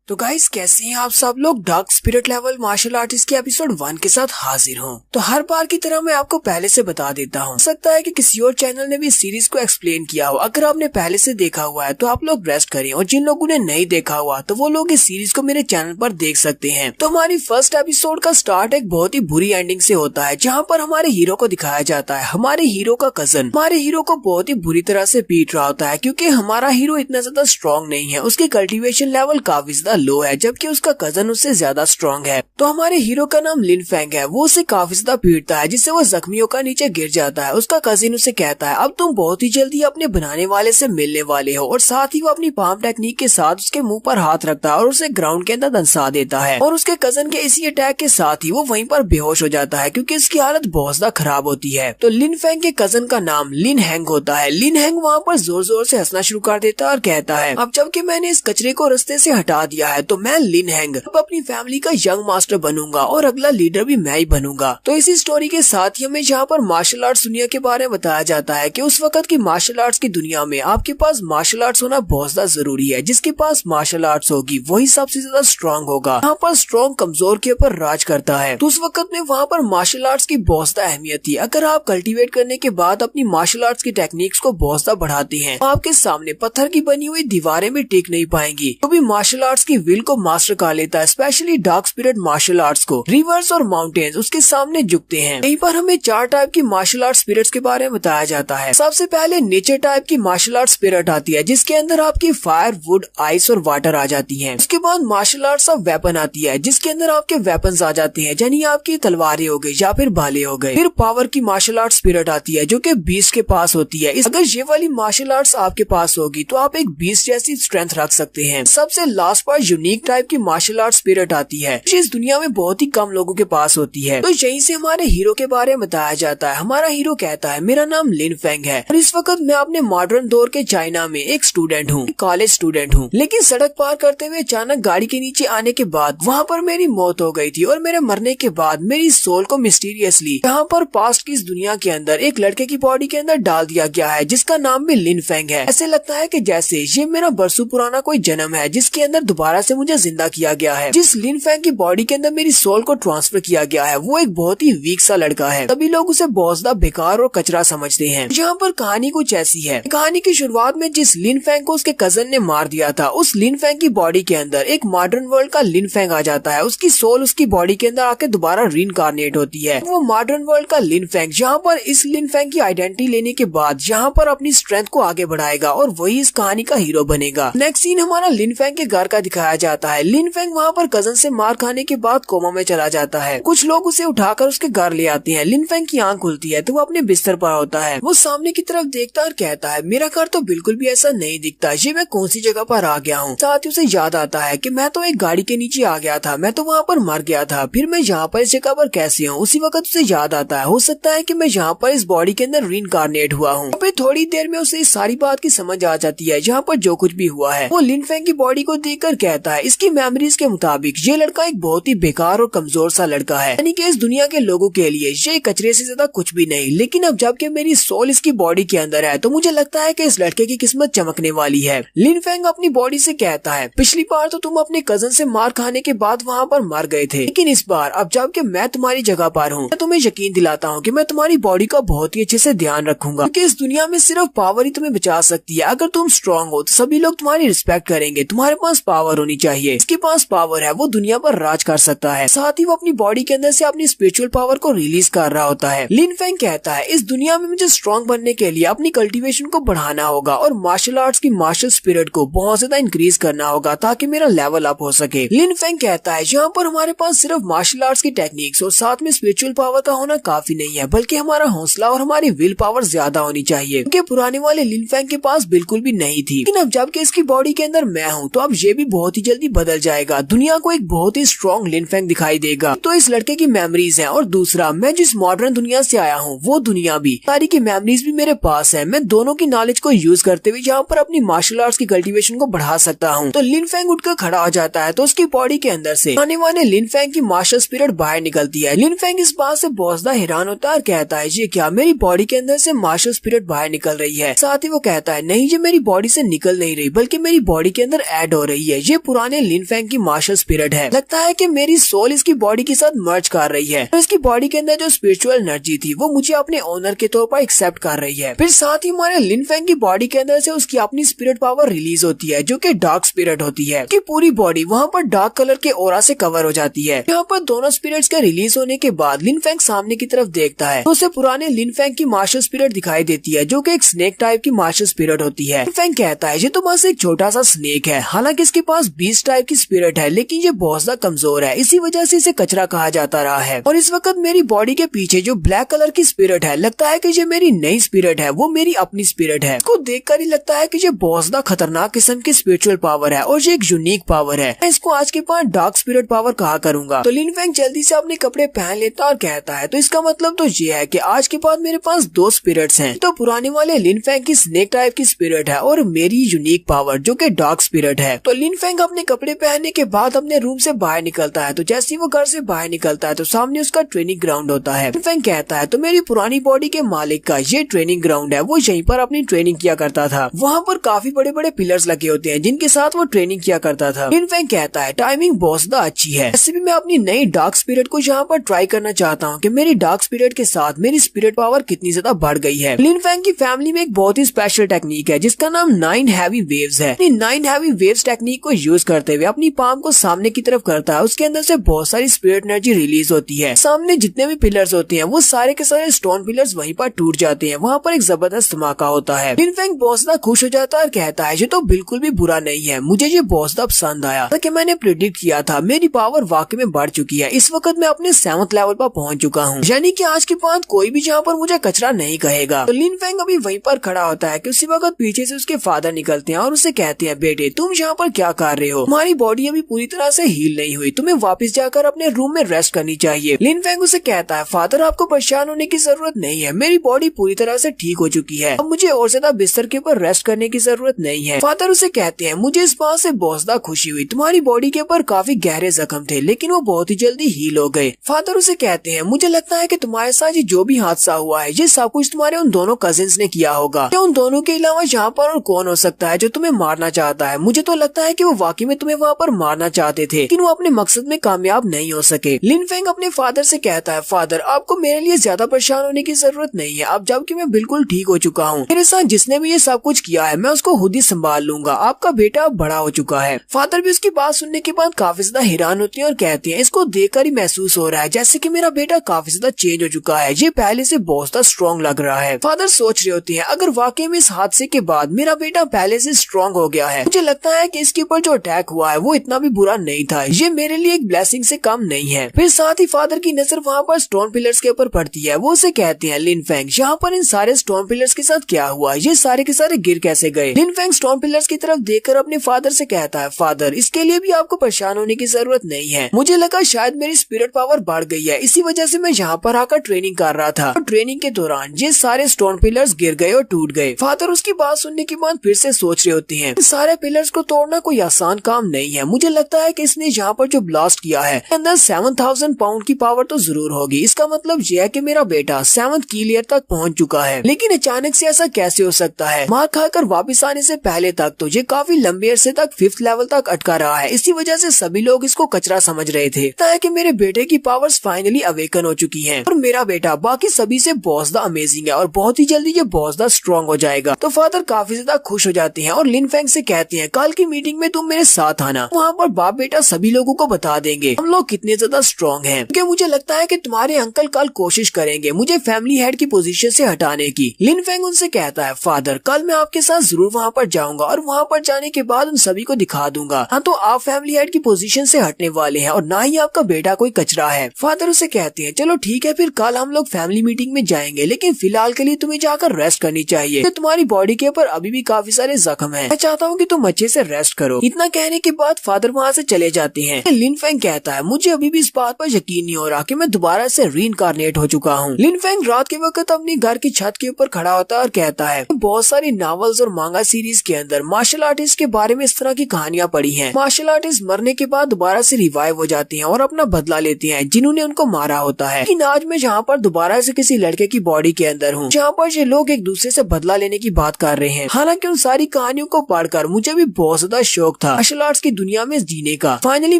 तो गाइस कैसे हैं आप सब लोग। Dark spirit level martial artist के एपिसोड 1 के साथ हाजिर हूँ। तो हर बार की तरह मैं आपको पहले से बता देता हूँ। हो सकता है कि किसी और चैनल ने भी सीरीज को एक्सप्लेन किया हो। अगर आपने पहले से देखा हुआ है तो आप लोग रेस्ट करें, और जिन लोगों ने नहीं देखा हुआ तो वो लोग इस सीरीज को मेरे चैनल पर देख सकते हैं। तो हमारी फर्स्ट एपिसोड का स्टार्ट एक बहुत ही बुरी एंडिंग से होता है, जहाँ पर हमारे हीरो को दिखाया जाता है हमारे हीरो का कजन हमारे हीरो को बहुत ही बुरी तरह से पीट रहा होता है, क्योंकि हमारा हीरो इतना ज्यादा स्ट्रॉन्ग नहीं है। उसकी कल्टीवेशन लेवल काफी ज्यादा लो है, जबकि उसका कजन उससे ज्यादा स्ट्रॉन्ग है। तो हमारे हीरो का नाम लिन फेंग है। वो उसे काफी ज्यादा पीटता है, जिससे वो जख्मी होकर नीचे गिर जाता है। उसका कजिन उसे कहता है अब तुम बहुत ही जल्दी अपने बनाने वाले से मिलने वाले हो, और साथ ही वो अपनी पाम टेक्निक के साथ उसके मुंह पर हाथ रखता है और उसे ग्राउंड के अंदर दंसा देता है। और उसके कजन के इसी अटैक के साथ ही वो वहीं पर बेहोश हो जाता है, क्योंकि उसकी हालत बहुत ज्यादा खराब होती है। तो लिन फेंग के कजन का नाम लिन हैंग होता है। लिन हैंग वहाँ पर जोर जोर से हंसना शुरू कर देता है और कहता है अब जबकि मैंने इस कचरे को रास्ते से हटा दिया है तो मैं लिन हैंग अब अपनी फैमिली का यंग मास्टर बनूंगा और अगला लीडर भी मैं ही बनूंगा। तो इसी स्टोरी के साथ ही हमें जहाँ पर मार्शल आर्ट्स दुनिया के बारे में बताया जाता है कि उस वक्त की मार्शल आर्ट्स की दुनिया में आपके पास मार्शल आर्ट्स होना बहुत ज्यादा जरूरी है। जिसके पास मार्शल आर्ट्स होगी वही सबसे ज्यादा स्ट्रॉन्ग होगा। यहाँ पर स्ट्रॉन्ग कमजोर के ऊपर राज करता है। तो उस वक्त में वहाँ पर मार्शल आर्ट्स की बहुत ज्यादा अहमियत थी। अगर आप कल्टीवेट करने के बाद अपनी मार्शल आर्ट्स की टेक्निक्स को बहुत ज्यादा बढ़ाते हैं, आपके सामने पत्थर की बनी हुई दीवारें भी टिक नहीं पाएंगी। तो भी मार्शल आर्ट्स की विल को मास्टर कर लेता है। Specially dark spirit martial arts को रिवर्स और माउंटेन्स उसके सामने झुकते हैं। यहीं पर हमें 4 टाइप की मार्शल आर्ट स्पिरिट्स के बारे में बताया जाता है। सबसे पहले नेचर टाइप की मार्शल आर्ट स्पिरिट आती है, जिसके अंदर आपकी फायर, वुड, आइस और वाटर आ जाती है। उसके बाद मार्शल आर्ट्स ऑफ वेपन आती है, जिसके अंदर आपके वेपन्स आ जाते हैं, यानी आपकी तलवारें हो गई या फिर भाले हो गए। फिर पावर की मार्शल आर्ट स्पिरिट आती है, जो कि बीस्ट के पास होती है। अगर ये वाली मार्शल आर्ट्स आपके पास होगी तो आप एक बीस्ट जैसी स्ट्रेंथ रख सकते हैं। सबसे लास्ट पर यूनिक टाइप की मार्शल आर्ट स्पिरिट आती है, जो इस दुनिया में बहुत ही कम लोगों के पास होती है। तो यहीं से हमारे हीरो के बारे में बताया जाता है। हमारा हीरो कहता है मेरा नाम लिन फेंग है और इस वक्त मैं अपने मॉडर्न दौर के चाइना में एक स्टूडेंट हूँ, कॉलेज स्टूडेंट हूँ। लेकिन सड़क पार करते हुए अचानक गाड़ी के नीचे आने के बाद वहाँ पर मेरी मौत हो गई थी, और मेरे मरने के बाद मेरी सोल को मिस्टीरियसली यहाँ पर पास्ट की इस दुनिया के अंदर एक लड़के की बॉडी के अंदर डाल दिया गया है, जिसका नाम भी लिन फेंग है। ऐसे लगता है कि जैसे ये मेरा बरसों पुराना कोई जन्म है, जिसके अंदर दोबारा से मुझे जिंदा किया गया है। जिस लिन फेंग की बॉडी के अंदर मेरी सोल को ट्रांसफर किया गया है वो एक बहुत ही वीक सा लड़का है। सभी लोग उसे बहुत ज्यादा बेकार और कचरा समझते हैं। यहाँ पर कहानी कुछ ऐसी है। कहानी की शुरुआत में जिस लिन फेंग को उसके कजन ने मार दिया था, उस लिन फेंग की बॉडी के अंदर एक मॉडर्न वर्ल्ड का लिन फेंग आ जाता है। उसकी सोल उसकी बॉडी के अंदर आके दोबारा रीइंकार्नेट होती है। वो मॉडर्न वर्ल्ड का लिन फेंग यहाँ पर इस लिन फेंग की आइडेंटिटी लेने के बाद यहाँ पर अपनी स्ट्रेंथ को आगे बढ़ाएगा और वही इस कहानी का हीरो बनेगा। नेक्स्ट सीन हमारा लिन फेंग के घर का दिखाया जाता है। लिन फेंग वहाँ पर कजन से मार खाने के बाद कोमा में चला जाता है। कुछ लोग उसे उठाकर उसके घर ले आते हैं। लिन फेंग की आंख खुलती है तो वो अपने बिस्तर पर होता है। वो सामने की तरफ देखता और कहता है मेरा घर तो बिल्कुल भी ऐसा नहीं दिखता, ये मैं कौन सी जगह पर आ गया हूँ। साथ ही उसे याद आता है कि मैं तो एक गाड़ी के नीचे आ गया था, मैं तो वहाँ पर मर गया था, फिर मैं यहाँ पर इस जगह पर कैसे हूँ। उसी वक्त उसे याद आता है हो सकता है कि मैं यहाँ पर इस बॉडी के अंदर रीइंकार्नेट हुआ हूँ। फिर थोड़ी देर में उसे इस सारी बात की समझ आ जाती है, जहाँ पर जो कुछ भी हुआ है। वो लिन फेंग की बॉडी को देखकर कहता है इसकी मेमोरीज के मुताबिक ये लड़का एक बहुत ही बेकार और कमजोर सा लड़का है, यानी कि इस दुनिया के लोगों के लिए ये कचरे से ज्यादा कुछ भी नहीं। लेकिन अब जबकि मेरी सोल इसकी बॉडी के अंदर है तो मुझे लगता है कि इस लड़के की किस्मत चमकने वाली है। लिन फेंग अपनी बॉडी से कहता है पिछली बार तो तुम अपने कजन से मार खाने के बाद वहाँ पर मर गए थे, लेकिन इस बार अब जबकि मैं तुम्हारी जगह पर हूँ, मैं तुम्हें यकीन दिलाता हूँ कि मैं तुम्हारी बॉडी का बहुत ही अच्छे से ध्यान रखूंगा, क्योंकि इस दुनिया में सिर्फ पावर ही तुम्हें बचा सकती है। अगर तुम स्ट्रॉन्ग हो तो सभी लोग तुम्हारी रिस्पेक्ट करेंगे। तुम्हारे पास पावर होनी चाहिए। इसके पास पावर है, वो दुनिया पर राज कर सकता है। साथ ही वो अपनी बॉडी के अंदर से अपनी स्पिरिचुअल पावर को रिलीज कर रहा होता है। लिन फेंग कहता है इस दुनिया में मुझे स्ट्रॉन्ग बनने के लिए अपनी कल्टीवेशन को बढ़ाना होगा और मार्शल आर्ट्स की मार्शल स्पिरिट को बहुत ज्यादा इंक्रीज करना होगा ताकि मेरा लेवल अप हो सके। लिन फेंग कहता है यहाँ पर हमारे पास सिर्फ मार्शल आर्ट्स की टेक्निक्स और साथ में स्पिरिचुअल पावर का होना काफी नहीं है, बल्कि हमारा हौसला और हमारी विल पावर ज्यादा होनी चाहिए, क्योंकि पुराने वाले लिन फेंग के पास बिल्कुल भी नहीं थी। लेकिन अब जबकि इसकी बॉडी के अंदर मैं हूँ तो अब ये भी बहुत ही जल्दी बदल जाएगा। दुनिया को एक बहुत ही स्ट्रॉन्ग लिन फेंग दिखाई देगा। तो इस लड़के की मेमोरीज है, और दूसरा मैं जिस मॉडर्न दुनिया से आया हूँ वो दुनिया भी सारी की मेमोरीज भी मेरे पास है। मैं दोनों की नॉलेज को यूज करते हुए यहाँ पर अपनी मार्शल आर्ट्स की कल्टीवेशन को बढ़ा सकता हूँ। तो लिन फेंग उठकर खड़ा हो जाता है तो उसकी बॉडी के अंदर से आने वाले लिन फेंग की मार्शल स्पिरिट बाहर निकलती है। लिन फेंग इस बात से बहुत ज्यादा हैरान होता है और कहता है ये क्या मेरी बॉडी के अंदर से मार्शल स्पिरिट बाहर निकल रही है। साथ ही वो कहता है नहीं, ये मेरी बॉडी से निकल नहीं रही बल्कि मेरी बॉडी के अंदर ऐड हो रही है। ये ये पुराने लिन फेंग की मार्शल स्पिरिट है। लगता है कि मेरी सोल इसकी बॉडी के साथ मर्ज कर रही है। तो इसकी बॉडी के अंदर जो स्पिरिचुअल एनर्जी थी वो मुझे अपने ओनर के तौर पर एक्सेप्ट कर रही है। फिर साथ ही हमारे लिन फेंग की बॉडी के अंदर से उसकी अपनी स्पिरिट पावर रिलीज होती है जो कि डार्क स्पिरिट होती है। कि पूरी बॉडी वहाँ पर डार्क कलर के ऑरा से कवर हो जाती है। यहाँ पर दोनों स्पिरिट्स के रिलीज होने के बाद लिन फेंग सामने की तरफ देखता है तो उसे पुराने लिन फेंग की मार्शल स्पिरिट दिखाई देती है जो कि एक स्नेक टाइप की मार्शल स्पिरिट होती है। लिन फेंग कहता है ये तो बस एक छोटा सा स्नेक है, हालांकि इसके पास बीस्ट टाइप की स्पिरिट है लेकिन ये बहुत ज्यादा कमजोर है, इसी वजह से इसे कचरा कहा जाता रहा है। और इस वक्त मेरी बॉडी के पीछे जो ब्लैक कलर की स्पिरिट है, लगता है कि ये मेरी नई स्पिरिट है, वो मेरी अपनी स्पिरिट है। इसको देखकर ही लगता है कि ये बहुत ज्यादा खतरनाक किस्म की स्पिरिचुअल पावर है और ये एक यूनिक पावर है। मैं इसको आज के पास डार्क स्पिरिट पावर कहा करूंगा। तो लिन फेंग जल्दी से अपने कपड़े पहन लेता और कहता है तो इसका मतलब तो ये है कि आज के बाद मेरे पास दो स्पिरिट्स हैं। तो पुराने वाले लिन फेंग की स्नेक टाइप की स्पिरिट है और मेरी यूनिक पावर जो कि डार्क स्पिरिट है। तो लिन फेंग अपने कपड़े पहनने के बाद अपने रूम से बाहर निकलता है। तो जैसे ही वो घर से बाहर निकलता है तो सामने उसका ट्रेनिंग ग्राउंड होता है। लिन फेंग कहता है तो मेरी पुरानी बॉडी के मालिक का ये ट्रेनिंग ग्राउंड है, वो यहीं पर अपनी ट्रेनिंग किया करता था। वहाँ पर काफी बड़े बड़े पिलर्स लगे होते हैं जिनके साथ वो ट्रेनिंग किया करता था। लिन फेंग कहता है टाइमिंग बहुत ज्यादा अच्छी है, ऐसे भी मैं अपनी नई डार्क स्पिरिट को यहाँ पर ट्राई करना चाहता हूँ कि मेरी डार्क स्पिरिट के साथ मेरी स्पिरिट पावर कितनी ज्यादा बढ़ गई है। लिन फेंग की फैमिली में एक बहुत ही स्पेशल टेक्निक है जिसका नाम 9 हैवी वेव्स है। 9 हैवी वेव्स टेक्निक को यूज करते हुए अपनी पाम को सामने की तरफ करता है, उसके अंदर से बहुत सारी स्पिरिट एनर्जी रिलीज होती है। सामने जितने भी पिलर्स होते हैं वो सारे के सारे स्टोन पिलर्स वहीं पर टूट जाते हैं। वहाँ पर एक जबरदस्त धमाका होता है। लिन फेंग बहुत ज्यादा खुश हो जाता है और कहता है ये तो बिल्कुल भी बुरा नहीं है, मुझे ये बहुत ज्यादा पसंद आया। कि मैंने प्रिडिक्ट किया था मेरी पावर वाकई में बढ़ चुकी है। इस वक्त मैं अपने 7th लेवल पर पहुंच चुका हूँ, यानी कि आज के बाद कोई भी यहाँ पर मुझे कचरा नहीं कहेगा। तो लिन फेंग अभी वहीं पर खड़ा होता है कि उसी वक्त पीछे से उसके फादर निकलते हैं और उसे कहते हैं बेटे तुम यहाँ पर क्या कर रहे हो, तुम्हारी बॉडी अभी पूरी तरह से हील नहीं हुई, तुम्हें वापस जाकर अपने रूम में रेस्ट करनी चाहिए। लिन फेंग उसे कहता है फादर आपको परेशान होने की जरूरत नहीं है, मेरी बॉडी पूरी तरह से ठीक हो चुकी है, अब मुझे और ज्यादा बिस्तर के ऊपर रेस्ट करने की जरूरत नहीं है। फादर उसे कहते हैं मुझे इस बात से बहुत ज्यादा खुशी हुई, तुम्हारी बॉडी के ऊपर काफी गहरे जख्म थे लेकिन वो बहुत ही जल्दी हील हो गए। फादर उसे कहते हैं मुझे लगता है कि तुम्हारे साथ ये जो भी हादसा हुआ है ये सब कुछ तुम्हारे उन दोनों कजिन्स ने किया होगा। क्या उन दोनों के अलावा यहाँ पर और कौन हो सकता है जो तुम्हें मारना चाहता है? मुझे तो लगता है कि वो वाकई में तुम्हें वहाँ पर मारना चाहते थे लेकिन वो अपने मकसद में कामयाब नहीं हो सके। लिन फेंग अपने फादर से कहता है फादर आपको मेरे लिए ज्यादा परेशान होने की जरूरत नहीं है, अब जबकि मैं बिल्कुल ठीक हो चुका हूँ, मेरे साथ जिसने भी ये सब कुछ किया है मैं उसको खुद ही संभाल लूंगा, आपका बेटा अब बड़ा हो चुका है। फादर भी उसकी बात सुनने के बाद काफी ज्यादा हैरान होती है और कहती है इसको देखकर ही महसूस हो रहा है जैसे कि मेरा बेटा काफी ज्यादा चेंज हो चुका है, ये पहले से बहुत ज्यादा स्ट्रॉन्ग लग रहा है। फादर सोच रहे होती है अगर वाकई में इस हादसे के बाद मेरा बेटा पहले से स्ट्रॉन्ग हो गया है, मुझे लगता है कि इसके ऊपर जो अटैक हुआ है वो इतना भी बुरा नहीं था, ये मेरे लिए एक ब्लेसिंग से कम नहीं है। फिर साथ ही फादर की नजर वहाँ पर स्टोन पिलर्स के ऊपर पड़ती है, वो उसे कहते हैं लिन फेंग यहाँ पर इन सारे स्टोन पिलर्स के साथ क्या हुआ, ये सारे के सारे गिर कैसे गए? लिन फेंग स्टोन पिलर्स की तरफ देखकर अपने फादर से कहता है फादर इसके लिए भी आपको परेशान होने की जरूरत नहीं है, मुझे लगा शायद मेरी स्पिरिट पावर बढ़ गई है, इसी वजह से मैं यहाँ पर आकर ट्रेनिंग कर रहा था और ट्रेनिंग के दौरान ये सारे स्टोन पिलर्स गिर गए और टूट गए। फादर उसकी बात सुनने के बाद फिर से सोच रहे होते हैं सारे पिलर्स को तोड़ना कोई आसान काम नहीं है, मुझे लगता है कि इसने यहाँ पर जो ब्लास्ट किया है अंदर 7000 पाउंड की पावर तो जरूर होगी, इसका मतलब यह है कि मेरा बेटा 7th की लेयर तक पहुँच चुका है। लेकिन अचानक से ऐसा कैसे हो सकता है? मार खाकर वापस आने से पहले तक तो ये काफी लंबे अरसे तक 5th लेवल तक अटका रहा है, इसी वजह से सभी लोग इसको कचरा समझ रहे थे। कि मेरे बेटे की पावर्स फाइनली अवेकन हो चुकी हैं और मेरा बेटा बाकी सभी से बहुत ज्यादा अमेजिंग है और बहुत ही जल्दी ये बहुत ज्यादा स्ट्रॉन्ग हो जाएगा। तो फादर काफी ज्यादा खुश हो जाते हैं और लिन फेंग से कहते हैं कल की मीटिंग में तुम मेरे साथ आना, वहाँ पर बाप बेटा सभी लोगों को बता देंगे हम लोग कितने ज्यादा स्ट्रॉन्ग हैं, क्योंकि मुझे लगता है कि तुम्हारे अंकल कल कोशिश करेंगे मुझे फैमिली हेड की पोजीशन से हटाने की। लिन फेंग उनसे कहता है फादर कल मैं आपके साथ जरूर वहाँ पर जाऊंगा और वहाँ पर जाने के बाद उन सभी को दिखा दूंगा हाँ तो आप फैमिली हेड की पोजीशन से हटने वाले हैं और ना ही आपका बेटा कोई कचरा है। फादर उसे कहते हैं चलो ठीक है फिर कल हम लोग फैमिली मीटिंग में जाएंगे, लेकिन फिलहाल के लिए तुम्हें जाकर रेस्ट करनी चाहिए, तो तुम्हारी बॉडी के ऊपर अभी भी काफी सारे जख्म हैं, मैं चाहता हूँ कि तुम अच्छे से रेस्ट करो। इतना कहने के बाद फादर वहाँ से चले जाते हैं। लिन फेंग कहता है मुझे अभी भी इस बात पर यकीन नहीं हो रहा कि मैं दोबारा से रीइंकार्नेट हो चुका हूँ। लिन फेंग रात के वक्त अपने घर की छत के ऊपर खड़ा होता है और कहता है बहुत सारी नॉवेल्स और मांगा सीरीज के अंदर मार्शल आर्टिस्ट के बारे में इस तरह की कहानियां पढ़ी हैं। मार्शल आर्टिस्ट मरने के बाद दोबारा से रिवाइव हो जाते हैं और अपना बदला लेते हैं जिन्होंने उनको मारा होता है। लेकिन आज मैं जहाँ पर दोबारा से किसी लड़के की बॉडी के अंदर हूँ जहाँ पर ये लोग एक दूसरे से बदला लेने की बात कर रहे हैं। हालांकि उन सारी कहानियों को पढ़कर मुझे भी बहुत ज्यादा शौक था था मार्शल आर्ट्स की दुनिया में जीने का। फाइनली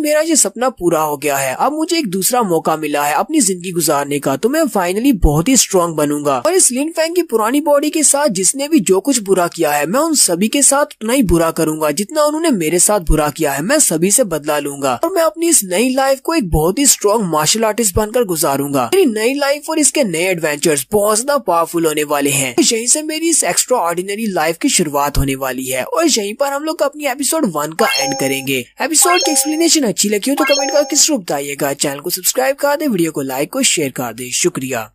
मेरा ये सपना पूरा हो गया है। अब मुझे एक दूसरा मौका मिला है अपनी जिंदगी गुजारने का, तो मैं फाइनली बहुत ही स्ट्रॉन्ग बनूंगा और इस लिन फैंग की पुरानी बॉडी के साथ जिसने भी जो कुछ बुरा किया है मैं उन सभी के साथ उतना ही बुरा करूंगा जितना उन्होंने मेरे साथ बुरा किया है। मैं सभी से बदला लूंगा और मैं अपनी इस नई लाइफ को एक बहुत ही स्ट्रॉन्ग मार्शल आर्टिस्ट बनकर गुजारूंगा। मेरी नई लाइफ और इसके नए एडवेंचर्स बहुत ज्यादा पावरफुल होने वाले हैं। यहीं से मेरी इस एक्स्ट्रा ऑर्डिनरी लाइफ की शुरुआत होने वाली है और यहीं पर हम लोग अपनी एपिसोड 1 का एंड करेंगे। एपिसोड की एक्सप्लेनेशन अच्छी लगी हो तो कमेंट करके जरूर बताइएगा। चैनल को सब्सक्राइब कर दे, वीडियो को लाइक और शेयर कर दे। शुक्रिया।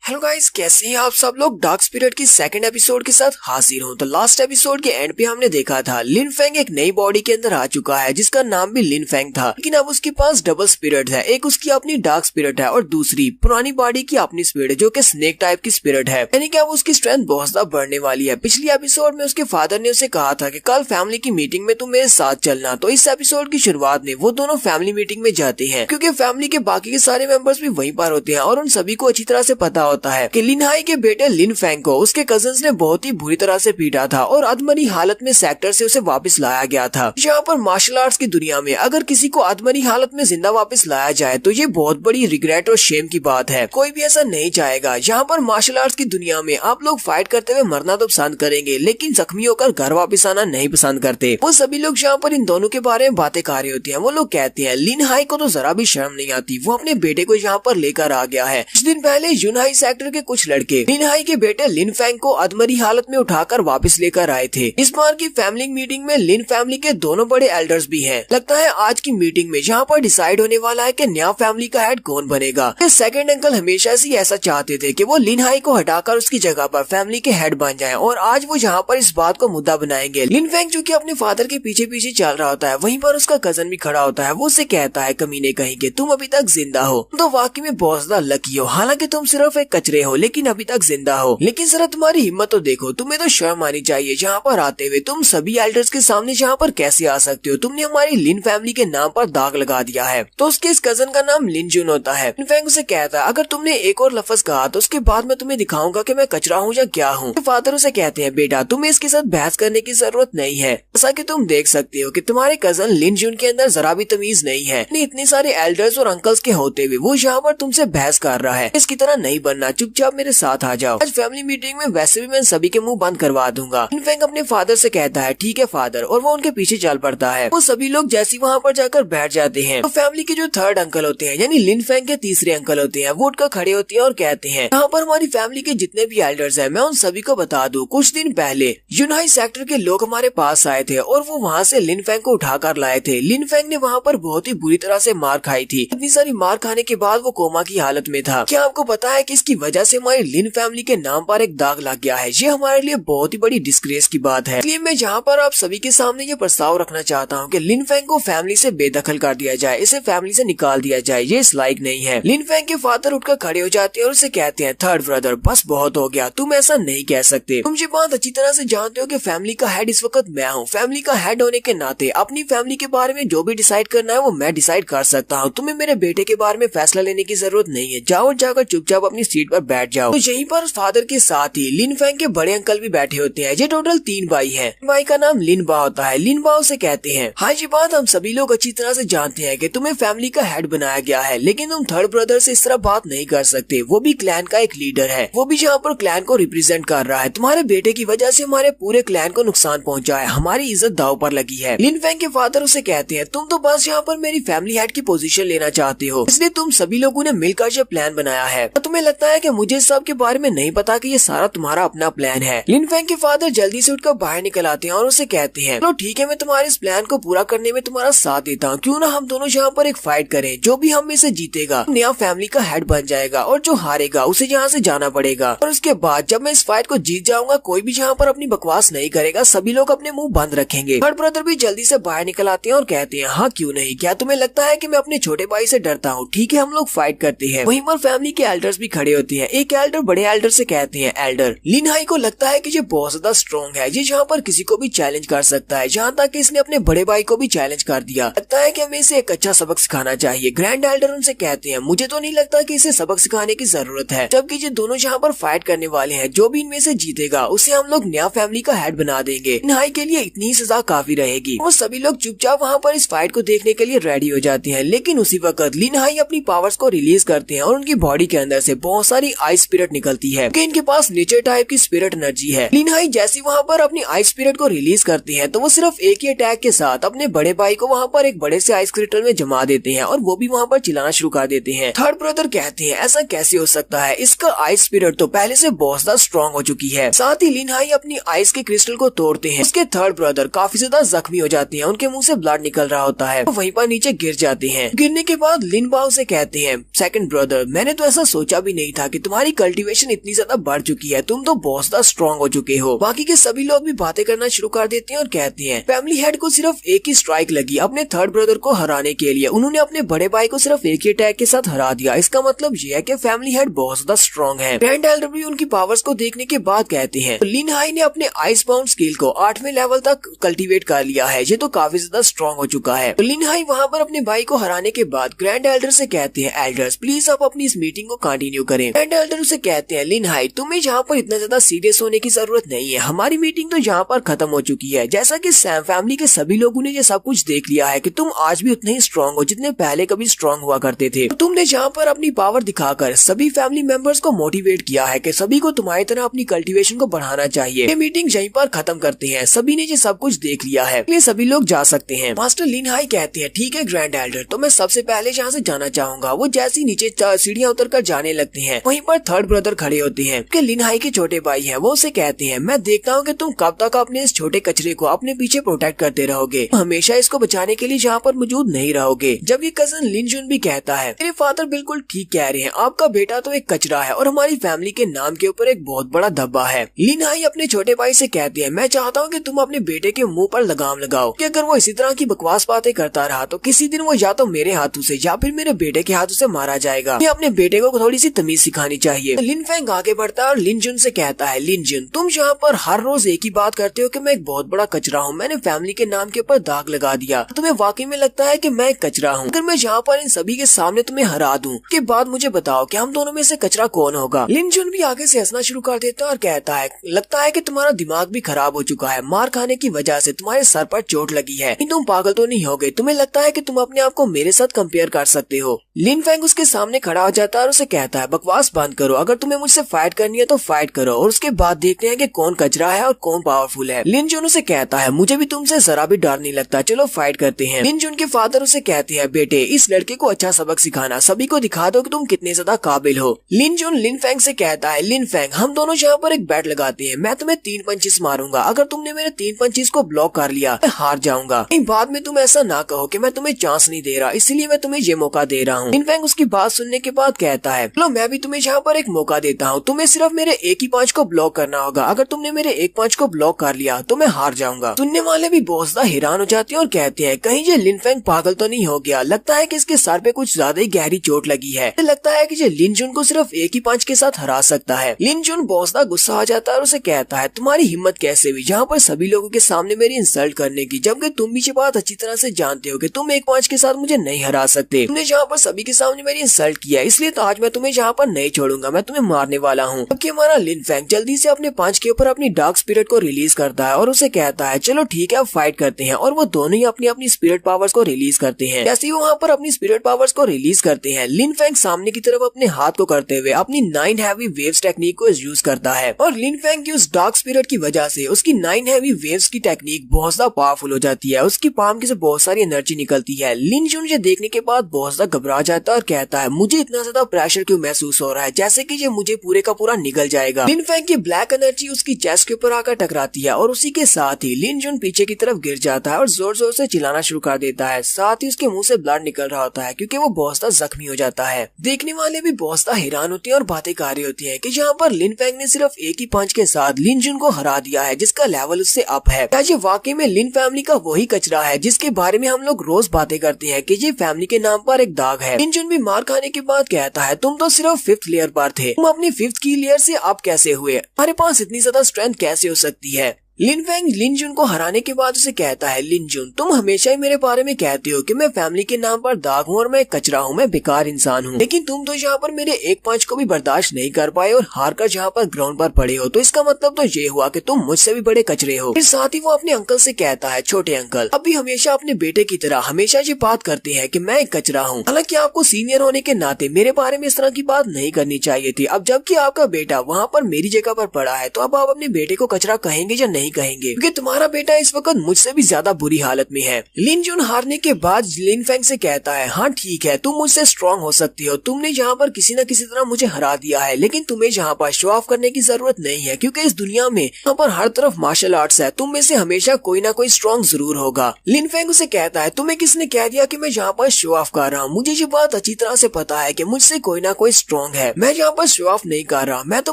हेलो गाइस, कैसे हैं आप सब लोग। डार्क स्पिरिट की सेकंड एपिसोड के साथ हाजिर हूं। तो लास्ट एपिसोड के एंड पे हमने देखा था लिन फैंग एक नई बॉडी के अंदर आ चुका है जिसका नाम भी लिन फैंग था, लेकिन अब उसके पास डबल स्पिरिट है। एक उसकी अपनी डार्क स्पिरिट है और दूसरी पुरानी बॉडी की अपनी स्पिरिट है जो कि स्नेक टाइप की स्पिरिट है, यानी कि अब उसकी स्ट्रेंथ बहुत ज्यादा बढ़ने वाली है। पिछली एपिसोड में उसके फादर ने उसे कहा था कि कल फैमिली की मीटिंग में तुम मेरे साथ चलना। तो इस एपिसोड की शुरुआत में वो दोनों फैमिली मीटिंग में जाते हैं क्योंकि फैमिली के बाकी के सारे मेंबर्स भी वहीं पर होते हैं और उन सभी को अच्छी तरह से पता होता है कि लिन के बेटे लिन फैंग को उसके कजिन्स ने बहुत ही बुरी तरह से पीटा था और अधमरी हालत में सेक्टर से उसे वापस लाया गया था। यहाँ पर मार्शल आर्ट्स की दुनिया में अगर किसी को अधमरी हालत में जिंदा वापस लाया जाए तो ये बहुत बड़ी रिग्रेट और शेम की बात है। कोई भी ऐसा नहीं चाहेगा। यहाँ पर मार्शल आर्ट्स की दुनिया में आप लोग फाइट करते हुए मरना तो पसंद करेंगे लेकिन जख्मी होकर घर वापस आना नहीं पसंद करते। वो सभी लोग यहाँ पर इन दोनों के बारे में बातें कर रहे होते हैं। वो लोग कहते हैं लिन हाई को तो जरा भी शर्म नहीं आती, वो अपने बेटे को यहाँ पर लेकर आ गया है। कुछ दिन पहले यूनहाई सेक्टर के कुछ लड़के लिन हाई के बेटे लिन फैंग को अधमरी हालत में उठाकर वापस लेकर आए थे। इस बार की फैमिली मीटिंग में लिन फैमिली के दोनों बड़े एल्डर्स भी हैं। लगता है आज की मीटिंग में यहाँ पर डिसाइड होने वाला है कि नया फैमिली का हेड कौन बनेगा। सेकंड अंकल हमेशा से ऐसा चाहते थे कि वो लिन हाई को हटाकर उसकी जगह पर फैमिली के हेड बन जाएं और आज वो यहाँ पर इस बात को मुद्दा बनाएंगे। लिन फैंग जो कि अपने फादर के पीछे पीछे चल रहा होता है, वहीं पर उसका कजन भी खड़ा होता है। वो उसे कहता है कमीने कहीं के तुम अभी तक जिंदा हो, तो वाकई में बहुत ज्यादा लकी हो। हालांकि तुम सिर्फ एक कचरे हो लेकिन अभी तक जिंदा हो। लेकिन जरा तुम्हारी हिम्मत तो देखो, तुम्हें तो शर्म आनी चाहिए। यहाँ पर आते हुए तुम सभी एल्डर्स के सामने यहाँ पर कैसे आ सकते हो। तुमने हमारी लिन फैमिली के नाम पर दाग लगा दिया है। तो उसके इस कजन का नाम लिन जुन होता है। लिन फैंग उसे कहता है अगर तुमने एक और लफ्ज कहा तो उसके बाद मैं तुम्हें दिखाऊंगा कि मैं कचरा हूँ या क्या हूँ। फादर उसे कहते हैं बेटा तुम्हें इसके साथ बहस करने की जरूरत नहीं है। जैसा कि तुम देख सकते हो कि तुम्हारे कजन लिन जुन के अंदर जरा भी तमीज नहीं है। इतने सारे एल्डर्स और अंकल्स के होते हुए वो यहाँ पर तुमसे बहस कर रहा है। इसकी तरह नहीं बनना, चुपचाप मेरे साथ आ जाओ। आज फैमिली मीटिंग में वैसे भी मैं सभी के मुंह बंद करवा दूंगा। लिन फैंग अपने फादर से कहता है ठीक है फादर, और वो उनके पीछे चल पड़ता है। वो सभी लोग जैसे वहाँ पर जाकर बैठ जाते हैं तो फैमिली के जो थर्ड अंकल होते हैं यानी लिन फैंग के तीसरे अंकल होते हैं वो उठकर खड़े होते हैं और कहते हैं यहाँ पर हमारी फैमिली के जितने भी एल्डर्स हैं मैं उन सभी को बता दूं, कुछ दिन पहले यूनहाई सेक्टर के लोग हमारे पास आए थे और वो वहाँ से लिन फैंग को उठाकर लाए थे। लिन फैंग ने वहाँ पर बहुत ही बुरी तरह से मार खाई थी। इतनी सारी मार खाने के बाद वो कोमा की हालत में था। क्या आपको पता है कि इसकी वजह से हमारी लिन फैमिली के नाम पर एक दाग लग गया है। ये हमारे लिए बहुत ही बड़ी डिस्ग्रेस की बात है। इसलिए मैं यहाँ पर आप सभी के सामने ये प्रस्ताव रखना चाहता हूँ कि लिन फैंग को फैमिली से बेदखल कर दिया जाए, इसे फैमिली से निकाल दिया जाए, ये इस लायक नहीं है। लिन फैंग के फादर उठकर खड़े हो जाते हैं और उसे कहते हैं थर्ड ब्रदर बस बहुत हो गया, तुम ऐसा नहीं कह सकते। तुम ये बात अच्छी तरह से जानते हो कि फैमिली का हेड इस वक्त मैं हूँ। फैमिली का हेड होने के नाते अपनी फैमिली के बारे में जो भी डिसाइड करना है वो मैं डिसाइड कर सकता हूँ। तुम्हें मेरे बेटे के बारे में फैसला लेने की जरूरत नहीं है। जाओ और जाकर चुपचाप अपनी सीट पर बैठ जाओ। तो यहीं पर फादर के साथ ही लिन फैंग के बड़े अंकल भी बैठे होते हैं। ये टोटल 3 भाई हैं। भाई का नाम लिन बा होता है। लिन बा उसे कहते हैं हाँ ये बात हम सभी लोग अच्छी तरह से जानते हैं कि तुम्हें फैमिली का हेड बनाया गया है, लेकिन तुम थर्ड ब्रदर से इस तरह बात नहीं कर सकते। वो भी क्लैन का एक लीडर है, वो भी यहाँ पर क्लैन को रिप्रेजेंट कर रहा है। तुम्हारे बेटे की वजह से हमारे पूरे क्लैन को नुकसान पहुँचा है, हमारी इज्जत दाव पर लगी है। लिन फैंग के फादर उसे कहते हैं तुम तो बस यहाँ पर मेरी फैमिली हेड की पोजीशन लेना चाहते हो, इसलिए तुम सभी लोगों ने मिलकर ये प्लान बनाया है। तो तुम्हें लगता है कि मुझे इस सब के बारे में नहीं पता कि ये सारा तुम्हारा अपना प्लान है। लिन फैंग के फादर जल्दी से उठकर बाहर निकल आते हैं और उसे कहते हैं चलो ठीक है मैं तुम्हारे इस प्लान को पूरा करने में तुम्हारा साथ देता हूँ। क्यों ना हम दोनों यहाँ पर एक फाइट करें, जो भी हम में से जीतेगा नया फैमिली का हेड बन जाएगा और जो हारेगा उसे यहाँ से जाना पड़ेगा। और उसके बाद जब मैं इस फाइट को जीत जाऊंगा कोई भी यहाँ पर अपनी बकवास नहीं करेगा, सभी लोग अपने मुंह बंद रखेंगे। थर्ड ब्रदर भी जल्दी से बाहर निकल आते हैं और कहते हैं हाँ क्यों नहीं, क्या तुम्हें लगता है कि मैं अपने छोटे भाई से डरता हूँ? ठीक है हम लोग फाइट करते हैं। वहीं पर फैमिली के एल्डर्स भी खड़े होते हैं। एक एल्डर बड़े एल्डर से कहते हैं, एल्डर लिन हाई को लगता है कि ये बहुत ज्यादा स्ट्रॉन्ग है, ये जहाँ पर किसी को भी चैलेंज कर सकता है, जहाँ तक कि इसने अपने बड़े भाई को भी चैलेंज कर दिया। लगता है कि हमें इसे एक अच्छा सबक सिखाना चाहिए। ग्रैंड एल्डर उनसे कहते हैं, मुझे तो नहीं लगता कि इसे सबक सिखाने की जरूरत है, जबकि ये दोनों जहाँ पर फाइट करने वाले हैं, जो भी इनमें से जीतेगा उसे हम लोग नया फैमिली का हेड बना देंगे। लिन हाई के लिए इतनी ही सजा काफी रहेगी। वो सभी लोग चुपचाप वहाँ पर इस फाइट को देखने के लिए रेडी हो जाते हैं, लेकिन उसी वक्त लिन हाई अपनी पावर्स को रिलीज करते हैं और उनकी बॉडी के अंदर से बहुत सारी आइस स्पिरिट निकलती है, क्योंकि इनके पास नेचर टाइप की स्पिरिट एनर्जी है। लिन हाई जैसे वहाँ पर अपनी आइस स्पिरिट को रिलीज करते हैं तो वो सिर्फ एक ही अटैक के साथ अपने बड़े भाई को वहाँ पर एक बड़े से आइस क्रिस्टल में जमा देते हैं और वो भी वहाँ पर चिल्लाना शुरू कर देते हैं। थर्ड ब्रदर कहते हैं, ऐसा कैसे हो सकता है, इसका आइस स्पिरिट तो पहले से बहुत ज्यादा स्ट्रॉन्ग हो चुकी है। साथ ही लिन हाई अपनी आइस के क्रिस्टल को तोड़ते हैं। उसके थर्ड ब्रदर काफी ज्यादा जख्मी हो जाते हैं, उनके मुंह से ब्लड निकल रहा होता है, तो वहीं पर नीचे गिर जाते हैं। गिरने के बाद लिन बाओ से कहते हैं, सेकंड ब्रदर मैंने तो ऐसा सोचा भी नहीं था कि तुम्हारी कल्टीवेशन इतनी ज्यादा बढ़ चुकी है, तुम तो बहुत ज्यादा स्ट्रॉन्ग हो चुके हो। बाकी के सभी लोग भी बातें करना शुरू कर देते हैं और कहते हैं, फैमिली हेड को सिर्फ एक ही स्ट्राइक लगी अपने थर्ड ब्रदर को हराने के लिए, उन्होंने अपने बड़े भाई को सिर्फ एक ही अटैक के साथ हरा दिया। इसका मतलब ये है कि फैमिली हेड बहुत ज्यादा स्ट्रॉन्ग है। ग्रैंड एल्डर भी उनकी पावर्स को देखने के बाद कहते हैं, लिन हाई ने अपने आइस बाउंड स्किल को 8वें लेवल तक कल्टीवेट कर लिया है, ये तो काफी ज्यादा स्ट्रॉन्ग हो चुका है। लिन हाई वहाँ पर अपने भाई को हराने के बाद ग्रैंड एल्डर से कहते हैं, एल्डर्स प्लीज आप अपनी इस मीटिंग को कंटिन्यू करें। ग्रैंड एल्डर उसे कहते हैं, लिन हाई तुम्हें यहाँ पर इतना ज्यादा सीरियस होने की जरूरत नहीं है, हमारी मीटिंग तो यहाँ पर खत्म हो चुकी है। जैसा कि सैम फैमिली के सभी लोगों ने ये सब कुछ देख लिया है कि तुम आज भी उतने ही स्ट्रॉन्ग हो जितने पहले कभी स्ट्रॉन्ग हुआ करते थे। तो तुमने यहाँ पर अपनी पावर दिखाकर सभी फैमिली मेंबर्स को मोटिवेट किया है कि सभी को तुम्हारी तरह अपनी कल्टीवेशन को बढ़ाना चाहिए। ये मीटिंग यहीं पर खत्म करते हैं, सभी ने ये सब कुछ देख लिया है, ये सभी लोग जा सकते हैं। मास्टर लिन हाई कहते हैं, ठीक है ग्रैंड एल्डर, तो मैं सबसे पहले यहाँ से जाना चाहूंगा। वो जैसे ही नीचे सीढ़ियाँ उतर कर जाने लगते हैं, वहीं पर थर्ड ब्रदर खड़े होते हैं कि लिन हाई के छोटे भाई हैं। वो उसे कहते हैं, मैं देखता हूँ कि तुम कब तक अपने इस छोटे कचरे को अपने पीछे प्रोटेक्ट करते रहोगे, हमेशा इसको बचाने के लिए यहाँ पर मौजूद नहीं रहोगे। जब ये कजन लिन जुन भी कहता है, मेरे फादर बिल्कुल ठीक कह रहे हैं, आपका बेटा तो एक कचरा है और हमारी फैमिली के नाम के ऊपर एक बहुत बड़ा धब्बा है। लिन हाई अपने छोटे भाई से कहते हैं, मैं चाहता हूँ कि तुम अपने बेटे के मुंह पर लगाम लगाओ कि अगर वो इसी तरह की बकवास बातें करता रहा तो किसी दिन वो या तो मेरे हाथों से या फिर मेरे बेटे के हाथों से मारा जाएगा। ये अपने बेटे को थोड़ी सी तमीज सिखानी चाहिए। लिन फैंग आगे बढ़ता है और लिन जुन से कहता है, लिन जुन तुम यहाँ पर हर रोज एक ही बात करते हो कि मैं एक बहुत बड़ा कचरा हूँ, मैंने फैमिली के नाम के ऊपर दाग लगा दिया, तुम्हें वाकई में लगता है कि मैं एक कचरा हूँ? अगर मैं यहाँ पर इन सभी के सामने तुम्हें हरा दूं के बाद मुझे बताओ कि हम दोनों में से कचरा कौन होगा? लिन जुन भी आगे से हंसना शुरू कर देता है और कहता है, लगता है कि तुम्हारा दिमाग भी खराब हो चुका है, मार खाने की वजह से तुम्हारे सर पर चोट लगी है, तुम पागल तो नहीं हो गए? तुम्हें लगता है कि तुम अपने आप को मेरे साथ कंपेयर कर सकते हो? लिन फैंग उसके सामने खड़ा हो जाता है और उसे कहता है, बकवास बंद करो, अगर तुम्हें मुझसे फाइट करनी है तो फाइट करो और उसके बाद देखते हैं कि कौन कचरा है और कौन पावरफुल है। लिन जुन उसे कहता है, मुझे भी तुमसे जरा भी डर नहीं लगता, चलो फाइट करते हैं। लिन जुन के फादर उसे कहते हैं, बेटे इस लड़के को अच्छा सबक सिखाना, सभी को दिखा दो कि तुम कितने ज्यादा काबिल हो। लिन जुन लिन फैंग से कहता है, लिन फैंग हम दोनों यहाँ पर एक बैट लगाते हैं, मैं तुम्हें 3 पंचेस मारूंगा, अगर तुमने मेरे 3 पंचेस को ब्लॉक कर लिया मैं हार जाऊंगा। बाद में तुम ऐसा ना कहो कि मैं तुम्हें चांस नहीं दे रहा, इसलिए मैं तुम्हें ये मौका दे रहा हूँ। लिन फैंग उसकी बात सुनने के बाद कहता है, चलो मैं भी तुम्हें यहाँ पर एक मौका देता हूँ, तुम्हें सिर्फ मेरे एक ही पंच को ब्लॉक करना होगा, अगर तुमने मेरे एक पंच को ब्लॉक कर लिया तो मैं हार जाऊंगा। सुनने वाले भी बहुत ज्यादा हैरान हो जाते हैं और कहते हैं, कहीं ये लिन फैंग पागल तो नहीं हो गया? लगता है कि इसके सर पे कुछ ज्यादा ही गहरी चोट लगी है, लगता है कि ये लिन जुन को सिर्फ एक ही पंच के साथ हरा सकता है। लिन जुन बहुत ज्यादा गुस्सा आ जाता है और उसे कहता है, तुम्हारी हिम्मत कैसे हुई यहाँ पर सभी लोगों के सामने मेरी इंसल्ट करने की, जबकि तुम भी ये बात अच्छी तरह से जानते हो कि तुम एक पंच के साथ मुझे नहीं हरा सकते। तुमने यहाँ पर सभी के सामने मेरी इंसल्ट किया, इसलिए तो आज मैं तुम्हें यहाँ पर नहीं छोड़ूंगा, मैं तुम्हें मारने वाला हूँ। जबकि हमारा लिन फैंग जल्दी से अपने पंच के ऊपर अपनी डार्क स्पिरिट को रिलीज करता है और उसे कहता है, चलो ठीक है अब फाइट करते हैं, और वो दोनों ही अपनी अपनी स्पिरिट पावर्स को रिलीज करते हैं। जैसे ही वो वहाँ पर अपनी स्पिरिट पावर्स को रिलीज करते हैं, लिन फैंग सामने की तरफ अपने हाथ को करते हुए अपनी 9 हैवी वेव्स टेक्निक को यूज करता है, और लिन फैंग की उस डार्क स्पिरिट की वजह से उसकी 9 हैवी वेव्स की टेक्निक बहुत ज्यादा पावरफुल हो जाती है, उसकी पाम की से बहुत सारी एनर्जी निकलती है। लिन जुन ये देखने के बाद बहुत ज्यादा घबरा जाता है और कहता है, मुझे इतना ज्यादा प्रेशर क्यों महसूस हो रहा है, जैसे कि ये मुझे पूरे का पूरा निगल जाएगा। लिन फैंग की ब्लैक एनर्जी उसकी चेस्ट के ऊपर आकर टकराती है और उसी के साथ ही लिन जुन पीछे की तरफ गिर जाता है और जोर जोर से चिल्लाना शुरू कर देता है, साथ ही उसके मुंह से ब्लड निकल रहा होता है क्योंकि वो बहुत ज्यादा जख्मी हो जाता है। देखने वाले भी बहुत ज्यादा हैरान होते हैं और बातें कर रहे होते हैं कि यहाँ पर लिन फैंग ने सिर्फ एक ही पंच के साथ लिन जुन को हरा दिया है, जिसका लेवल उससे अप है। क्या ये वाकई में लिन फैमिली का वही कचरा है जिसके बारे में हम लोग रोज बातें करते हैं कि ये फैमिली के नाम पर एक दाग है? लिन जुन भी मार खाने के बाद कहता है, तुम तो सिर्फ 5th लेयर पर थे, तुम अपनी 5th की लेयर से आप कैसे हुए? हमारे पास इतनी ज्यादा स्ट्रेंथ कैसे हो सकती है? लिन फेंग लिन जुन को हराने के बाद उसे कहता है, लिन जुन तुम हमेशा ही मेरे बारे में कहते हो कि मैं फैमिली के नाम पर दाग हूँ और मैं कचरा हूँ, मैं बेकार इंसान हूँ, लेकिन तुम तो यहाँ पर मेरे एक पंच को भी बर्दाश्त नहीं कर पाए और हार कर जहाँ पर ग्राउंड पर पड़े हो, तो इसका मतलब तो ये हुआ कि तुम मुझसे भी बड़े कचरे हो। फिर साथ ही वो अपने अंकल से कहता है, छोटे अंकल अब भी हमेशा अपने बेटे की तरह हमेशा ये बात करते हैं कि मैं एक कचरा हूँ, हालांकि आपको सीनियर होने के नाते मेरे बारे में इस तरह की बात नहीं करनी चाहिए थी। अब जबकि आपका बेटा वहाँ पर मेरी जगह पर पड़ा है, तो अब आप अपने बेटे को कचरा कहेंगे या नहीं कहेंगे? क्योंकि तुम्हारा बेटा इस वक्त मुझसे भी ज्यादा बुरी हालत में है। लिन जुन हारने के बाद लिन फेंग से कहता है, हाँ ठीक है, तुम मुझसे स्ट्रांग हो सकती हो, तुमने यहाँ पर किसी न किसी तरह मुझे हरा दिया है, लेकिन तुम्हें यहाँ पर शो ऑफ करने की जरूरत नहीं है, क्योंकि इस दुनिया में यहाँ पर हर तरफ मार्शल आर्ट्स है, तुम में से हमेशा कोई ना कोई स्ट्रांग जरूर होगा। लिन फेंग उसे कहता है, तुम्हें किसने कह दिया कि मैं यहाँ पर शो ऑफ कर रहा हूँ? मुझे ये बात अच्छी तरह से पता है कि मुझसे कोई ना कोई स्ट्रांग है, मैं यहाँ पर शो ऑफ नहीं कर रहा, मैं तो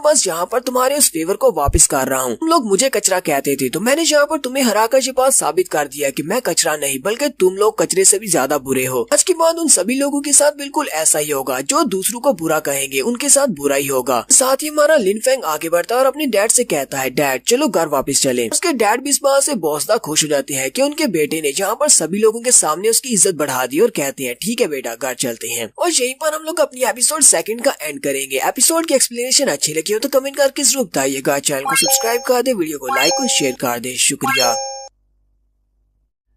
बस यहाँ पर तुम्हारे उस फेवर को वापस कर रहा हूँ। तुम लोग मुझे कचरा कहते थे, तो मैंने यहाँ पर तुम्हें हराकर ये बात साबित कर दिया कि मैं कचरा नहीं बल्कि तुम लोग कचरे से भी ज्यादा बुरे हो। आज के बाद उन सभी लोगों के साथ बिल्कुल ऐसा ही होगा, जो दूसरों को बुरा कहेंगे उनके साथ बुरा ही होगा। साथ ही हमारा लिन फेंग आगे बढ़ता है और अपने डैड से कहता है, डैड चलो घर वापस चले। उसके डैड भी इस बात से बहुत खुश हो जाते हैं कि उनके बेटे ने जहाँ पर सभी लोगों के सामने उसकी इज्जत बढ़ा दी और कहते हैं, ठीक है बेटा घर चलते हैं। और यहीं पर हम लोग अपनी एपिसोड 2 का एंड करेंगे। एपिसोड की एक्सप्लेनेशन अच्छी लगी हो तो कमेंट करके जरूर बताइएगा। चैनल को सब्सक्राइब कर दे, वीडियो को लाइक और शेयर कर दे। शुक्रिया।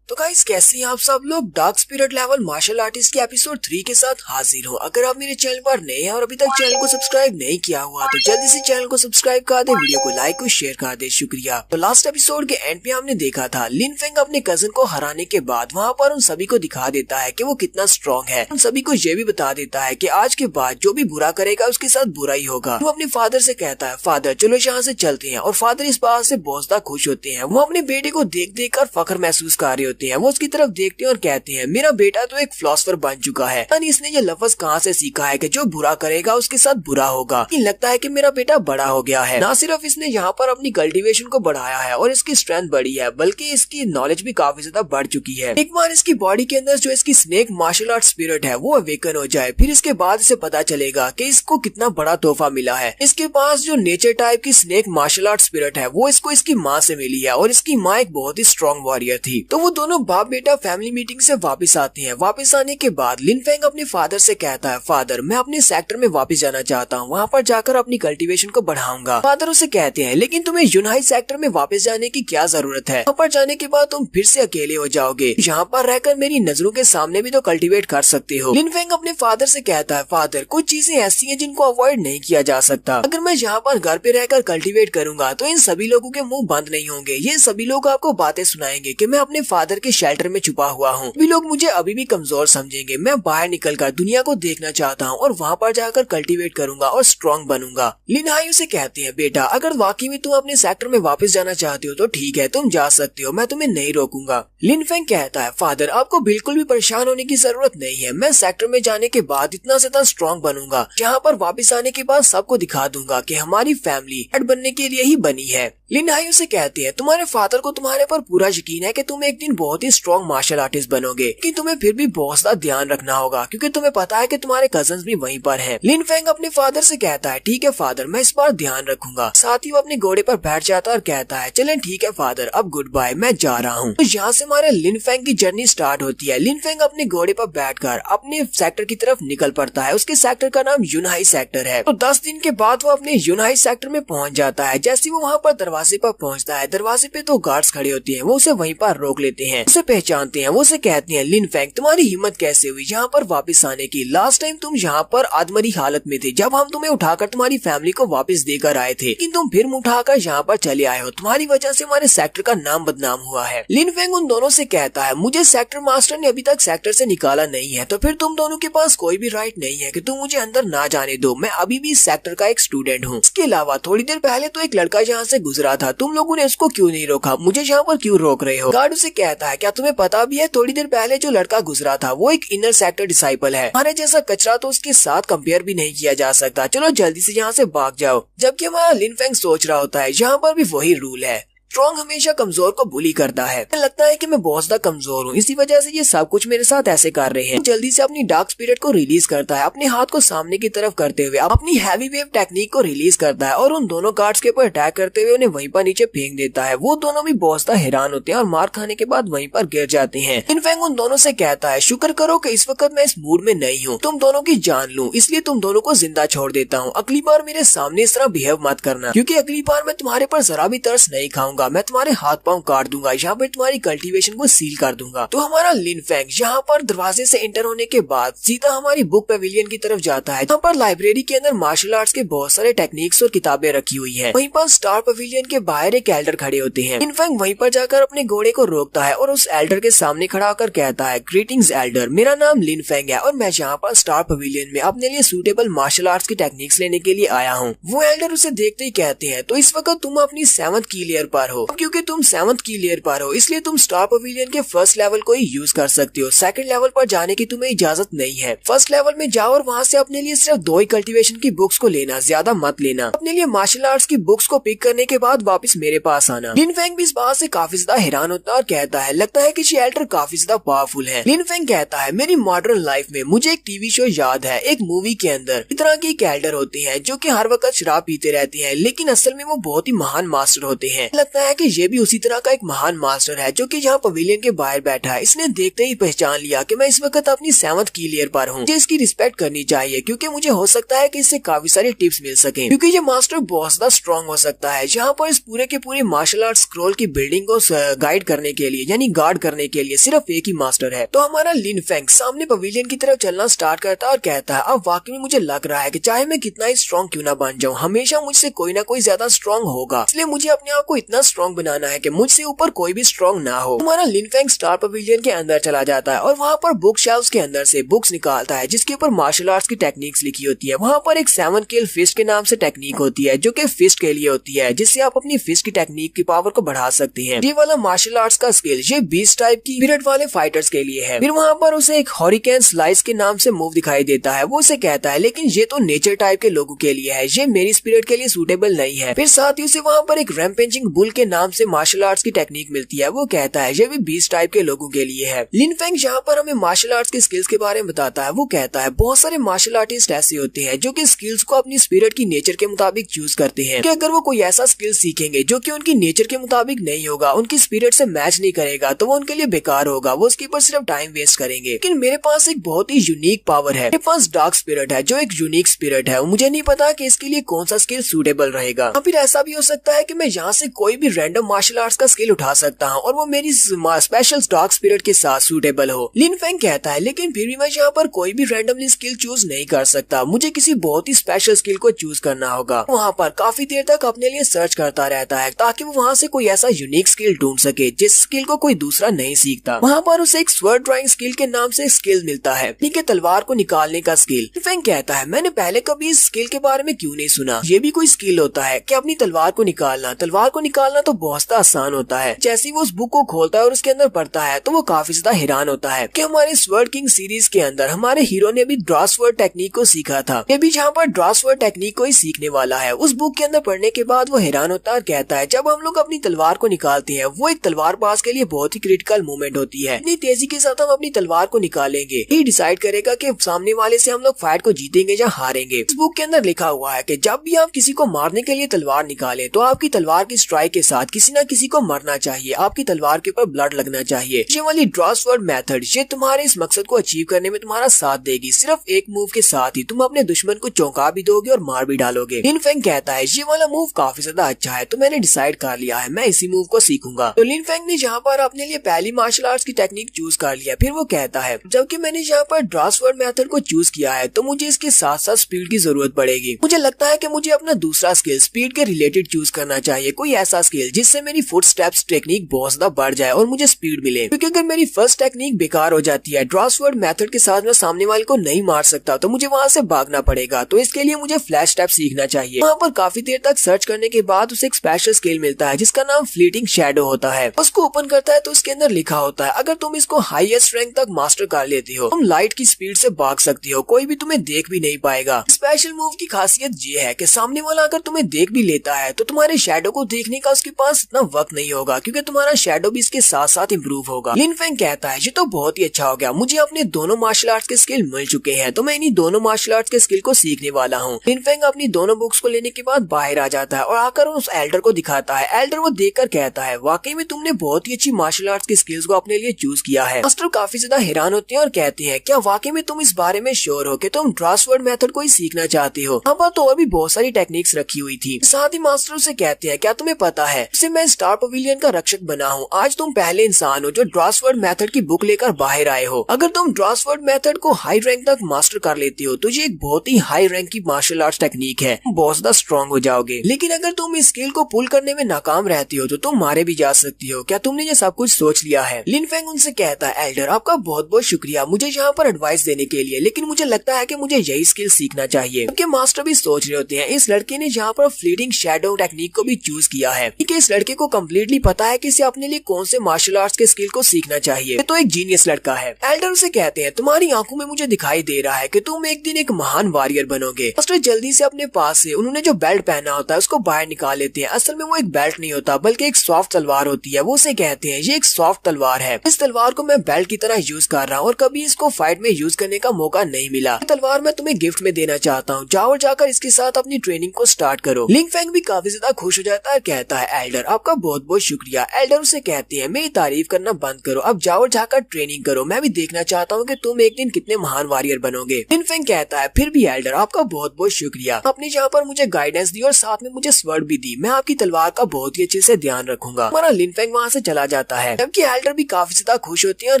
तो गाइस कैसे हैं आप सब लोग? Dark spirit level martial artist के एपिसोड 3 के साथ हाजिर हूँ। अगर आप मेरे चैनल पर नए हैं और अभी तक चैनल को सब्सक्राइब नहीं किया हुआ तो जल्दी से चैनल को सब्सक्राइब कर दे, वीडियो को लाइक और शेयर कर दे। शुक्रिया। तो लास्ट एपिसोड के एंड पे हमने देखा था लिन फेंग अपने कजन को हराने के बाद वहाँ पर उन सभी को दिखा देता है कि वो कितना स्ट्रॉन्ग है। उन सभी को ये भी बता देता है कि आज के बाद जो भी बुरा करेगा उसके साथ बुरा ही होगा। वो अपने फादर से कहता है, फादर चलो यहाँ से चलते हैं। और फादर इस बात से बहुत ज्यादा खुश होते हैं। वो अपने बेटे को देख देख कर फख्र महसूस कर रहे होते हैं। वो उसकी तरफ देखते हैं और कहते हैं, मेरा बेटा तो एक फिलोसोफर बन चुका है। यानी इसने ये लफ्ज कहाँ से सीखा है कि जो बुरा करेगा उसके साथ बुरा होगा। लगता है कि मेरा बेटा बड़ा हो गया है। ना सिर्फ इसने यहाँ पर अपनी कल्टीवेशन को बढ़ाया है और इसकी स्ट्रेंथ बढ़ी है, बल्कि इसकी नॉलेज भी काफी ज्यादा बढ़ चुकी है। एक बार इसकी बॉडी के अंदर जो इसकी स्नेक मार्शल आर्ट स्पिरिट है वो अवेकन हो जाए, फिर इसके बाद इसे पता चलेगा कि इसको कितना बड़ा तोहफा मिला है। इसके पास जो नेचर टाइप की स्नेक मार्शल आर्ट स्पिरिट है वो इसको इसकी माँ से मिली है और इसकी माँ एक बहुत ही स्ट्रॉन्ग वॉरियर थी। तो वो दोनों बाप बेटा फैमिली मीटिंग से वापस आते हैं। वापस आने के बाद लिन फेंग अपने फादर से कहता है, फादर मैं अपने सेक्टर में वापस जाना चाहता हूँ, वहाँ पर जाकर अपनी कल्टीवेशन को बढ़ाऊंगा। फादर उसे कहते हैं, लेकिन तुम्हें यूनाइट सेक्टर में वापस जाने की क्या जरूरत है? वहाँ पर जाने के बाद तुम फिर से अकेले हो जाओगे, यहाँ पर रहकर मेरी नजरों के सामने भी तो कल्टीवेट कर सकते हो। लिन फेंग अपने फादर से कहता है, फादर कुछ चीजें ऐसी हैं जिनको अवॉइड नहीं किया जा सकता। अगर मैं यहाँ पर घर पे रहकर कल्टीवेट करूंगा तो इन सभी लोगों के मुंह बंद नहीं होंगे। ये सभी लोग आपको बातें सुनाएंगे कि मैं अपने फादर के शेल्टर में छुपा हुआ हूँ। भी लोग मुझे अभी भी कमजोर समझेंगे। मैं बाहर निकलकर दुनिया को देखना चाहता हूँ और वहाँ पर जाकर कल्टीवेट करूंगा और स्ट्रॉन्ग बनूंगा। लिन हाई उसे कहते हैं, बेटा अगर वाकई में तुम अपने सेक्टर में वापस जाना चाहते हो तो ठीक है, तुम जा सकते हो, मैं तुम्हें नहीं रोकूंगा। लिन फेंग कहता है, फादर आपको बिल्कुल भी परेशान होने की जरूरत नहीं है। मैं सेक्टर में जाने के बाद इतना ज्यादा स्ट्रॉन्ग बनूंगा, जहाँ पर वापस आने के बाद सबको दिखा दूंगा कि हमारी फैमिली हेड बनने के लिए ही बनी है। लिन हाई उसे कहते हैं, तुम्हारे फादर को तुम्हारे पर पूरा यकीन है कि तुम एक दिन बहुत ही स्ट्रॉन्ग मार्शल आर्टिस्ट बनोगे, लेकिन तुम्हें फिर भी बहुत ज्यादा ध्यान रखना होगा क्योंकि तुम्हें पता है कि तुम्हारे कजन्स भी वहीं पर हैं। लिन फेंग अपने फादर से कहता है, ठीक है फादर मैं इस बार ध्यान रखूंगा। साथ ही वो अपने घोड़े पर बैठ जाता है और कहता है, चलें ठीक है फादर अब गुड बाय, मैं जा रहा हूँ। तो यहाँ से हमारे लिन फेंग की जर्नी स्टार्ट होती है। लिन फेंग अपने घोड़े पर बैठकर अपने सेक्टर की तरफ निकल पड़ता है। उसके सेक्टर का नाम यूनाई सेक्टर है। तो 10 दिन के बाद वो अपने यूनाई सेक्टर में पहुँच जाता है। जैसे वो वहाँ पर दरवाजे पर पहुँचता है, दरवाजे पे 2 गार्ड्स खड़े होते हैं। वो उसे वहीं पर रोक लेते हैं, उसे पहचानते हैं। वो उसे कहते हैं, लिन फेंग तुम्हारी हिम्मत कैसे हुई यहाँ पर वापस आने की? लास्ट टाइम तुम यहाँ पर आदमरी हालत में थे जब हम तुम्हें उठाकर तुम्हारी फैमिली को वापस देकर आए थे, लेकिन तुम फिर उठाकर यहाँ पर चले आए हो। तुम्हारी वजह से हमारे सेक्टर का नाम बदनाम हुआ है। लिन फेंग उन दोनों से कहता है, मुझे सेक्टर मास्टर ने अभी तक सेक्टर से निकाला नहीं है, तो फिर तुम दोनों के पास कोई भी राइट नहीं है कि तुम मुझे अंदर ना जाने दो। मैं अभी भी इस सेक्टर का एक स्टूडेंट हूँ। इसके अलावा थोड़ी देर पहले तो एक लड़का यहाँ से गुजरा था, तुम लोगों ने उसको क्यों नहीं रोका? मुझे यहाँ पर क्यों रोक रहे हो? गार्ड उसे कहता है, क्या तुम्हें पता भी है थोड़ी देर पहले जो लड़का गुजरा था वो एक इनर सेक्टर डिसाइपल है। हमारे जैसा कचरा तो उसके साथ कंपेयर भी नहीं किया जा सकता। चलो जल्दी से यहाँ से भाग जाओ। जबकि हमारा लिन फेंग सोच रहा होता है यहाँ पर भी वही रूल है। स्ट्रॉन्ग हमेशा कमजोर को बुली करता है। लगता है कि मैं बहुत ज्यादा कमजोर हूँ, इसी वजह से ये सब कुछ मेरे साथ ऐसे कर रहे हैं। जल्दी से अपनी डार्क स्पिरिट को रिलीज करता है, अपने हाथ को सामने की तरफ करते हुए अपनी हैवी वेव टेक्निक को रिलीज करता है और उन दोनों गार्ड्स के ऊपर अटैक करते हुए उन्हें वहीं पर नीचे फेंक देता है। वो दोनों भी बहुत ज्यादा हैरान होते हैं और मार खाने के बाद वहीं पर गिर जाते हैं। लिनफेंग उन दोनों से कहता है, शुक्र करो कि इस वक्त मैं इस मूड में नहीं हूँ, तुम दोनों की जान लूं, इसलिए तुम दोनों को जिंदा छोड़ देता हूँ। अगली बार मेरे सामने इस तरह बिहेव मत करना, क्योंकि अगली बार मैं तुम्हारे पर जरा भी तरस नहीं खाऊंगा। मैं तुम्हारे हाथ पांव काट दूंगा, यहाँ पर तुम्हारी कल्टीवेशन को सील कर दूंगा। तो हमारा लिनफेंग यहाँ पर दरवाजे से एंटर होने के बाद सीधा हमारी बुक पेविलियन की तरफ जाता है। यहाँ पर लाइब्रेरी के अंदर मार्शल आर्ट्स के बहुत सारे टेक्निक्स और किताबें रखी हुई है। वहीं पर स्टार पेविलियन के बाहर एक एल्डर खड़े होते हैं। लिनफेंग वहीं पर जाकर अपने घोड़े को रोकता है और उस एल्डर के सामने खड़ा होकर कहता है, ग्रीटिंग्स एल्डर, मेरा नाम लिनफेंग है और मैं यहाँ पर स्टार पेविलियन में अपने लिए सूटेबल मार्शल आर्ट्स की टेक्निक्स लेने के लिए आया हूँ। वो एल्डर उसे देखते ही कहते हैं, तो इस वक्त तुम अपनी 7th की लेयर पर हो। क्योंकि तुम 7th की लेयर पर हो इसलिए तुम स्टार पेविलियन के फर्स्ट लेवल को ही यूज कर सकते हो। सेकंड लेवल पर जाने की तुम्हें इजाजत नहीं है। फर्स्ट लेवल में जाओ और वहाँ से अपने लिए सिर्फ 2 ही कल्टीवेशन की बुक्स को लेना, ज्यादा मत लेना। अपने लिए मार्शल आर्ट्स की बुक्स को पिक करने के बाद वापस मेरे पास आना। लिनफेंग भी इस बात से काफी ज्यादा हैरान होता है और कहता है, लगता है कि एल्डर काफी ज्यादा पावरफुल है। लिनफेंग कहता है, मेरी मॉडर्न लाइफ में मुझे एक टीवी शो याद है, एक मूवी के अंदर इस तरह के एक एल्डर होते हैं जो कि हर वक्त शराब पीते रहते हैं, लेकिन असल में वो बहुत ही महान मास्टर होते हैं। लगता है कि ये भी उसी तरह का एक महान मास्टर है जो कि यहाँ पवेलियन के बाहर बैठा है। इसने देखते ही पहचान लिया कि मैं इस वक्त अपनी 7th की लेयर पर हूँ। मुझे इसकी रिस्पेक्ट करनी चाहिए क्योंकि मुझे हो सकता है कि इससे काफी सारे टिप्स मिल सके, क्योंकि ये मास्टर बहुत ज्यादा स्ट्रॉन्ग हो सकता है। यहाँ पर इस पूरे के पूरे मार्शल आर्ट स्क्रॉल की बिल्डिंग को गाइड करने के लिए यानी गार्ड करने के लिए सिर्फ एक ही मास्टर है। तो हमारा लिनफेंग सामने पवेलियन की तरफ चलना स्टार्ट करता है और कहता है, अब वाकई में मुझे लग रहा है कि चाहे मैं कितना ही स्ट्रॉन्ग क्यों ना बन जाऊं, हमेशा मुझसे कोई ना कोई ज्यादा स्ट्रॉन्ग होगा, इसलिए मुझे अपने आप को इतना स्ट्रॉन्ग बनाना है कि मुझसे ऊपर कोई भी स्ट्रॉन्ग ना हो। हमारा लिनफेंग स्टार पवेलियन के अंदर चला जाता है और वहाँ पर बुक शेल्फ्स के अंदर से बुक्स निकालता है जिसके ऊपर मार्शल आर्ट्स की टेक्निक्स लिखी होती है। वहाँ पर एक 7 किल फिस्ट के नाम से टेक्निक होती है जो कि फिस्ट के लिए होती है, जिससे आप अपनी फिस्ट की टेक्निक की पावर को बढ़ा सकते हैं। ये वाला मार्शल आर्ट्स का स्किल ये 20 टाइप की स्पिरिट वाले फाइटर्स के लिए है। फिर वहाँ पर उसे एक हरिकेन स्लाइस के नाम से मूव दिखाई देता है। वो उसे कहता है, लेकिन ये तो नेचर टाइप के लोगों के लिए है, ये मेरी स्पिरिट के लिए सूटेबल नहीं है। फिर साथ ही उसे वहाँ पर एक रैम्पेजिंग बुल के नाम से मार्शल आर्ट्स की टेक्निक मिलती है। वो कहता है ये भी 20 टाइप के लोगों के लिए है। लिनफेंग यहाँ पर हमें मार्शल आर्ट्स के स्किल्स के बारे में बताता है। वो कहता है, बहुत सारे मार्शल आर्टिस्ट ऐसे होते हैं जो कि स्किल्स को अपनी स्पिरिट की नेचर के मुताबिक चूज करते हैं कि अगर वो कोई ऐसा स्किल सीखेंगे जो कि उनकी नेचर के मुताबिक नहीं होगा, उनकी स्पिरिट से मैच नहीं करेगा, तो वो उनके लिए बेकार होगा, वो उसके ऊपर सिर्फ टाइम वेस्ट करेंगे। लेकिन मेरे पास एक बहुत ही यूनिक पावर है, मेरे पास डार्क स्पिरिट है जो एक यूनिक स्पिरिट है। मुझे नहीं पता कि इसके लिए कौन सा स्किल सूटेबल रहेगा। फिर ऐसा भी हो सकता है कि मैं यहाँ से कोई भी रैंडम मार्शल आर्ट्स का स्किल उठा सकता हूँ और वो मेरी स्पेशल डार्क स्पिरिट के साथ सूटेबल हो। लिनफेंग कहता है, लेकिन फिर भी मैं यहाँ पर कोई भी रैंडमली स्किल चूज नहीं कर सकता, मुझे किसी बहुत ही स्पेशल स्किल को चूज करना होगा। वहाँ पर काफी देर तक अपने लिए सर्च करता रहता है ताकि वो वहाँ से कोई ऐसा यूनिक स्किल ढूंढ सके जिस स्किल को कोई दूसरा नहीं सीखता। वहाँ पर उसे एक स्वर्ड ड्राइंग स्किल के नाम से स्किल मिलता है, ठीक है, तलवार को निकालने का स्किल। लिनफेंग कहता है, मैंने पहले कभी इस स्किल के बारे में क्यों नहीं सुना, ये भी कोई स्किल होता है कि अपनी तलवार को निकालना। तलवार को निकालना तो बहुत आसान होता है। जैसे ही वो उस बुक को खोलता है और उसके अंदर पढ़ता है तो वो काफी ज्यादा हैरान होता है कि हमारे स्वर्ड किंग सीरीज के अंदर हमारे हीरो ने भी ड्रा स्वर्ड टेक्निक को सीखा था। ये भी जहाँ पर ड्रा स्वर्ड टेक्निक को ही सीखने वाला है। उस बुक के अंदर पढ़ने के बाद वो हैरान होता है और कहता है, जब हम लोग अपनी तलवार को निकालते हैं वो एक तलवारबाज के लिए बहुत ही क्रिटिकल मोमेंट होती है। इतनी तेजी के साथ हम अपनी तलवार को निकालेंगे ये डिसाइड करेगा कि सामने वाले से हम लोग फाइट को जीतेंगे या हारेंगे। इस बुक के अंदर लिखा हुआ है कि जब भी आप किसी को मारने के लिए तलवार निकालें तो आपकी तलवार की स्ट्राइक के साथ किसी न किसी को मरना चाहिए, आपकी तलवार के ऊपर ब्लड लगना चाहिए। ये वाली ड्रा स्वर्ड मेथड ये तुम्हारे इस मकसद को अचीव करने में तुम्हारा साथ देगी। सिर्फ एक मूव के साथ ही तुम अपने दुश्मन को चौंका भी दोगे और मार भी डालोगे। लिनफेंग कहता है, ये वाला मूव काफी ज्यादा अच्छा है तो मैंने डिसाइड कर लिया है मैं इसी मूव को सीखूंगा। तो लिनफेंग ने यहाँ पर अपने लिए पहली मार्शल आर्ट्स की टेक्निक चूज कर लिया। फिर वो कहता है, जबकि मैंने यहाँ पर ड्रा स्वर्ड मेथड को चूज किया है तो मुझे इसके साथ साथ स्पीड की जरूरत पड़ेगी। मुझे लगता है कि मुझे अपना दूसरा स्किल स्पीड के रिलेटेड चूज करना चाहिए, कोई ऐसा स्किल जिससे मेरी फुट स्टेप्स टेक्निक बहुत ज्यादा बढ़ जाए और मुझे स्पीड मिले। क्योंकि अगर मेरी फर्स्ट टेक्निक बेकार हो जाती है, ड्रा स्वर्ड मेथड के साथ मैं सामने वाले को नहीं मार सकता, तो मुझे वहाँ से भागना पड़ेगा। तो इसके लिए मुझे फ्लैश स्टेप सीखना चाहिए। वहाँ पर काफी देर तक सर्च करने के बाद उसे एक स्पेशल स्किल मिलता है जिसका नाम फ्लीटिंग शैडो होता है। उसको ओपन करता है तो उसके अंदर लिखा होता है, अगर तुम इसको हाईएस्ट रैंक तक मास्टर कर लेती हो तुम लाइट की स्पीड से भाग सकती हो, कोई भी तुम्हें देख भी नहीं पाएगा। स्पेशल मूव की खासियत ये है कि सामने वाला अगर तुम्हें देख भी लेता है तो तुम्हारे शैडो को देखने का उसके पास इतना वक्त नहीं होगा क्योंकि तुम्हारा शैडो भी इसके साथ साथ इम्प्रूव होगा। लिन फेंग कहता है ये तो बहुत ही अच्छा हो गया, मुझे अपने दोनों मार्शल आर्ट्स के स्किल मिल चुके हैं तो मैं इन्हीं दोनों मार्शल आर्ट्स के स्किल को सीखने वाला हूँ। लिन फेंग अपनी दोनों बुक्स को लेने के बाद बाहर आ जाता है और आकर उस एल्डर को दिखाता है। एल्डर वो देखकर कहता है वाकई में तुमने बहुत ही अच्छी मार्शल आर्ट्स की स्किल्स को अपने लिए चूज किया है। मास्टर काफी ज्यादा हैरान होते हैं और कहते हैं क्या वाकई में तुम इस बारे में श्योर हो कि तुम ड्रासवर्ड मेथड को ही सीखना चाहते हो? यहाँ पर तो और भी बहुत सारी टेक्निक्स रखी हुई थी। साथ ही मास्टर से कहते हैं क्या तुम्हें पता है इससे मैं स्टार पवेलियन का रक्षक बना हूँ। आज तुम पहले इंसान हो जो ड्रासवर्ड मेथड की बुक लेकर बाहर आए हो। अगर तुम ड्रासवर्ड मेथड को हाई रैंक तक मास्टर कर लेते हो तो ये एक बहुत ही हाई रैंक की मार्शल आर्ट्स टेक्निक है, बहुत ज्यादा स्ट्रॉन्ग हो जाओगे। लेकिन अगर तुम इस स्किल को पुल करने में नाकाम रहती हो तो तुम मारे भी जा सकती हो। क्या तुमने ये सब कुछ सोच लिया है? लिन फेंग उनसे कहता है एल्डर आपका बहुत बहुत शुक्रिया मुझे यहाँ पर एडवाइस देने के लिए, लेकिन मुझे लगता है कि मुझे यही स्किल सीखना चाहिए। क्योंकि मास्टर भी सोच रहे होते हैं इस लड़के ने यहाँ पर फ्लीटिंग शैडो टेक्निक को भी चूज किया है कि इस लड़के को कम्प्लीटली पता है कि इसे अपने लिए कौन से मार्शल आर्ट्स के स्किल को सीखना चाहिए। तो एक जीनियस लड़का है। एल्डर उसे कहते हैं तुम्हारी आंखों में मुझे दिखाई दे रहा है कि तुम एक दिन एक महान वॉरियर बनोगे। मास्टर जल्दी से अपने पास से उन्होंने जो बेल्ट पहना होता है उसको बाहर निकाल लेते हैं। असल में वो एक बेल्ट नहीं होता बल्कि एक सॉफ्ट तलवार होती है। वो उसे कहते हैं ये एक सॉफ्ट तलवार है, इस तलवार को मैं बेल्ट की तरह यूज कर रहा हूँ और कभी इसको फाइट में यूज करने का मौका नहीं मिला। ये तलवार मैं तुम्हें गिफ्ट में देना चाहता हूँ, जाओ और जाकर इसके साथ अपनी ट्रेनिंग को स्टार्ट करो। लिन फेंग भी काफी ज्यादा खुश हो जाता है, कहता है एल्डर आपका बहुत बहुत शुक्रिया। एल्डर उसे कहते हैं मेरी तारीफ करना बंद करो, अब जाओ और जाकर ट्रेनिंग करो, मैं भी देखना चाहता हूँ कि तुम एक दिन कितने महान वॉरियर बनोगे। लिन फेंग कहता है फिर भी एल्डर आपका बहुत बहुत शुक्रिया, आपने यहाँ पर मुझे गाइडेंस दी और साथ में मुझे स्वर्ड भी दी, मैं आपकी तलवार का बहुत ही अच्छे से ध्यान रखूंगा। हमारा लिन फेंग वहाँ से चला जाता है, जबकि एल्डर भी काफी ज्यादा खुश होती है और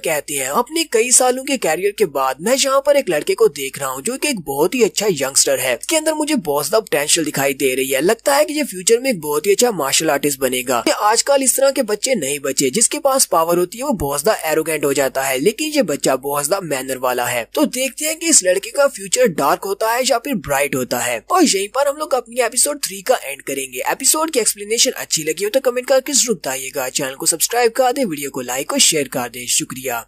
कहते हैं अपने कई सालों के कैरियर के बाद मैं यहाँ पर एक लड़के को देख रहा हूँ जो कि एक बहुत ही अच्छा यंगस्टर है। इसके अंदर मुझे बहुत ज्यादा पोटेंशियल दिखाई दे रही है, लगता है कि ये फ्यूचर में एक बहुत ही अच्छा मार्शल आर्टिस्ट बनेगा। आजकल इस तरह के बच्चे नहीं बचे, जिसके पास पावर होती है वो बहुत ज्यादा एरोगेंट हो जाता है, लेकिन ये बच्चा बहुत ज्यादा मैनर वाला है। तो देखते हैं कि इस लड़के का फ्यूचर डार्क होता है या फिर ब्राइट होता है। और यहीं पर हम लोग अपनी एपिसोड 3 का एंड करेंगे। एपिसोड की एक्सप्लेनेशन अच्छी लगी हो तो कमेंट करके जरूर बताइएगा। चैनल को सब्सक्राइब कर दे, वीडियो को लाइक और शेयर कर दे। शुक्रिया।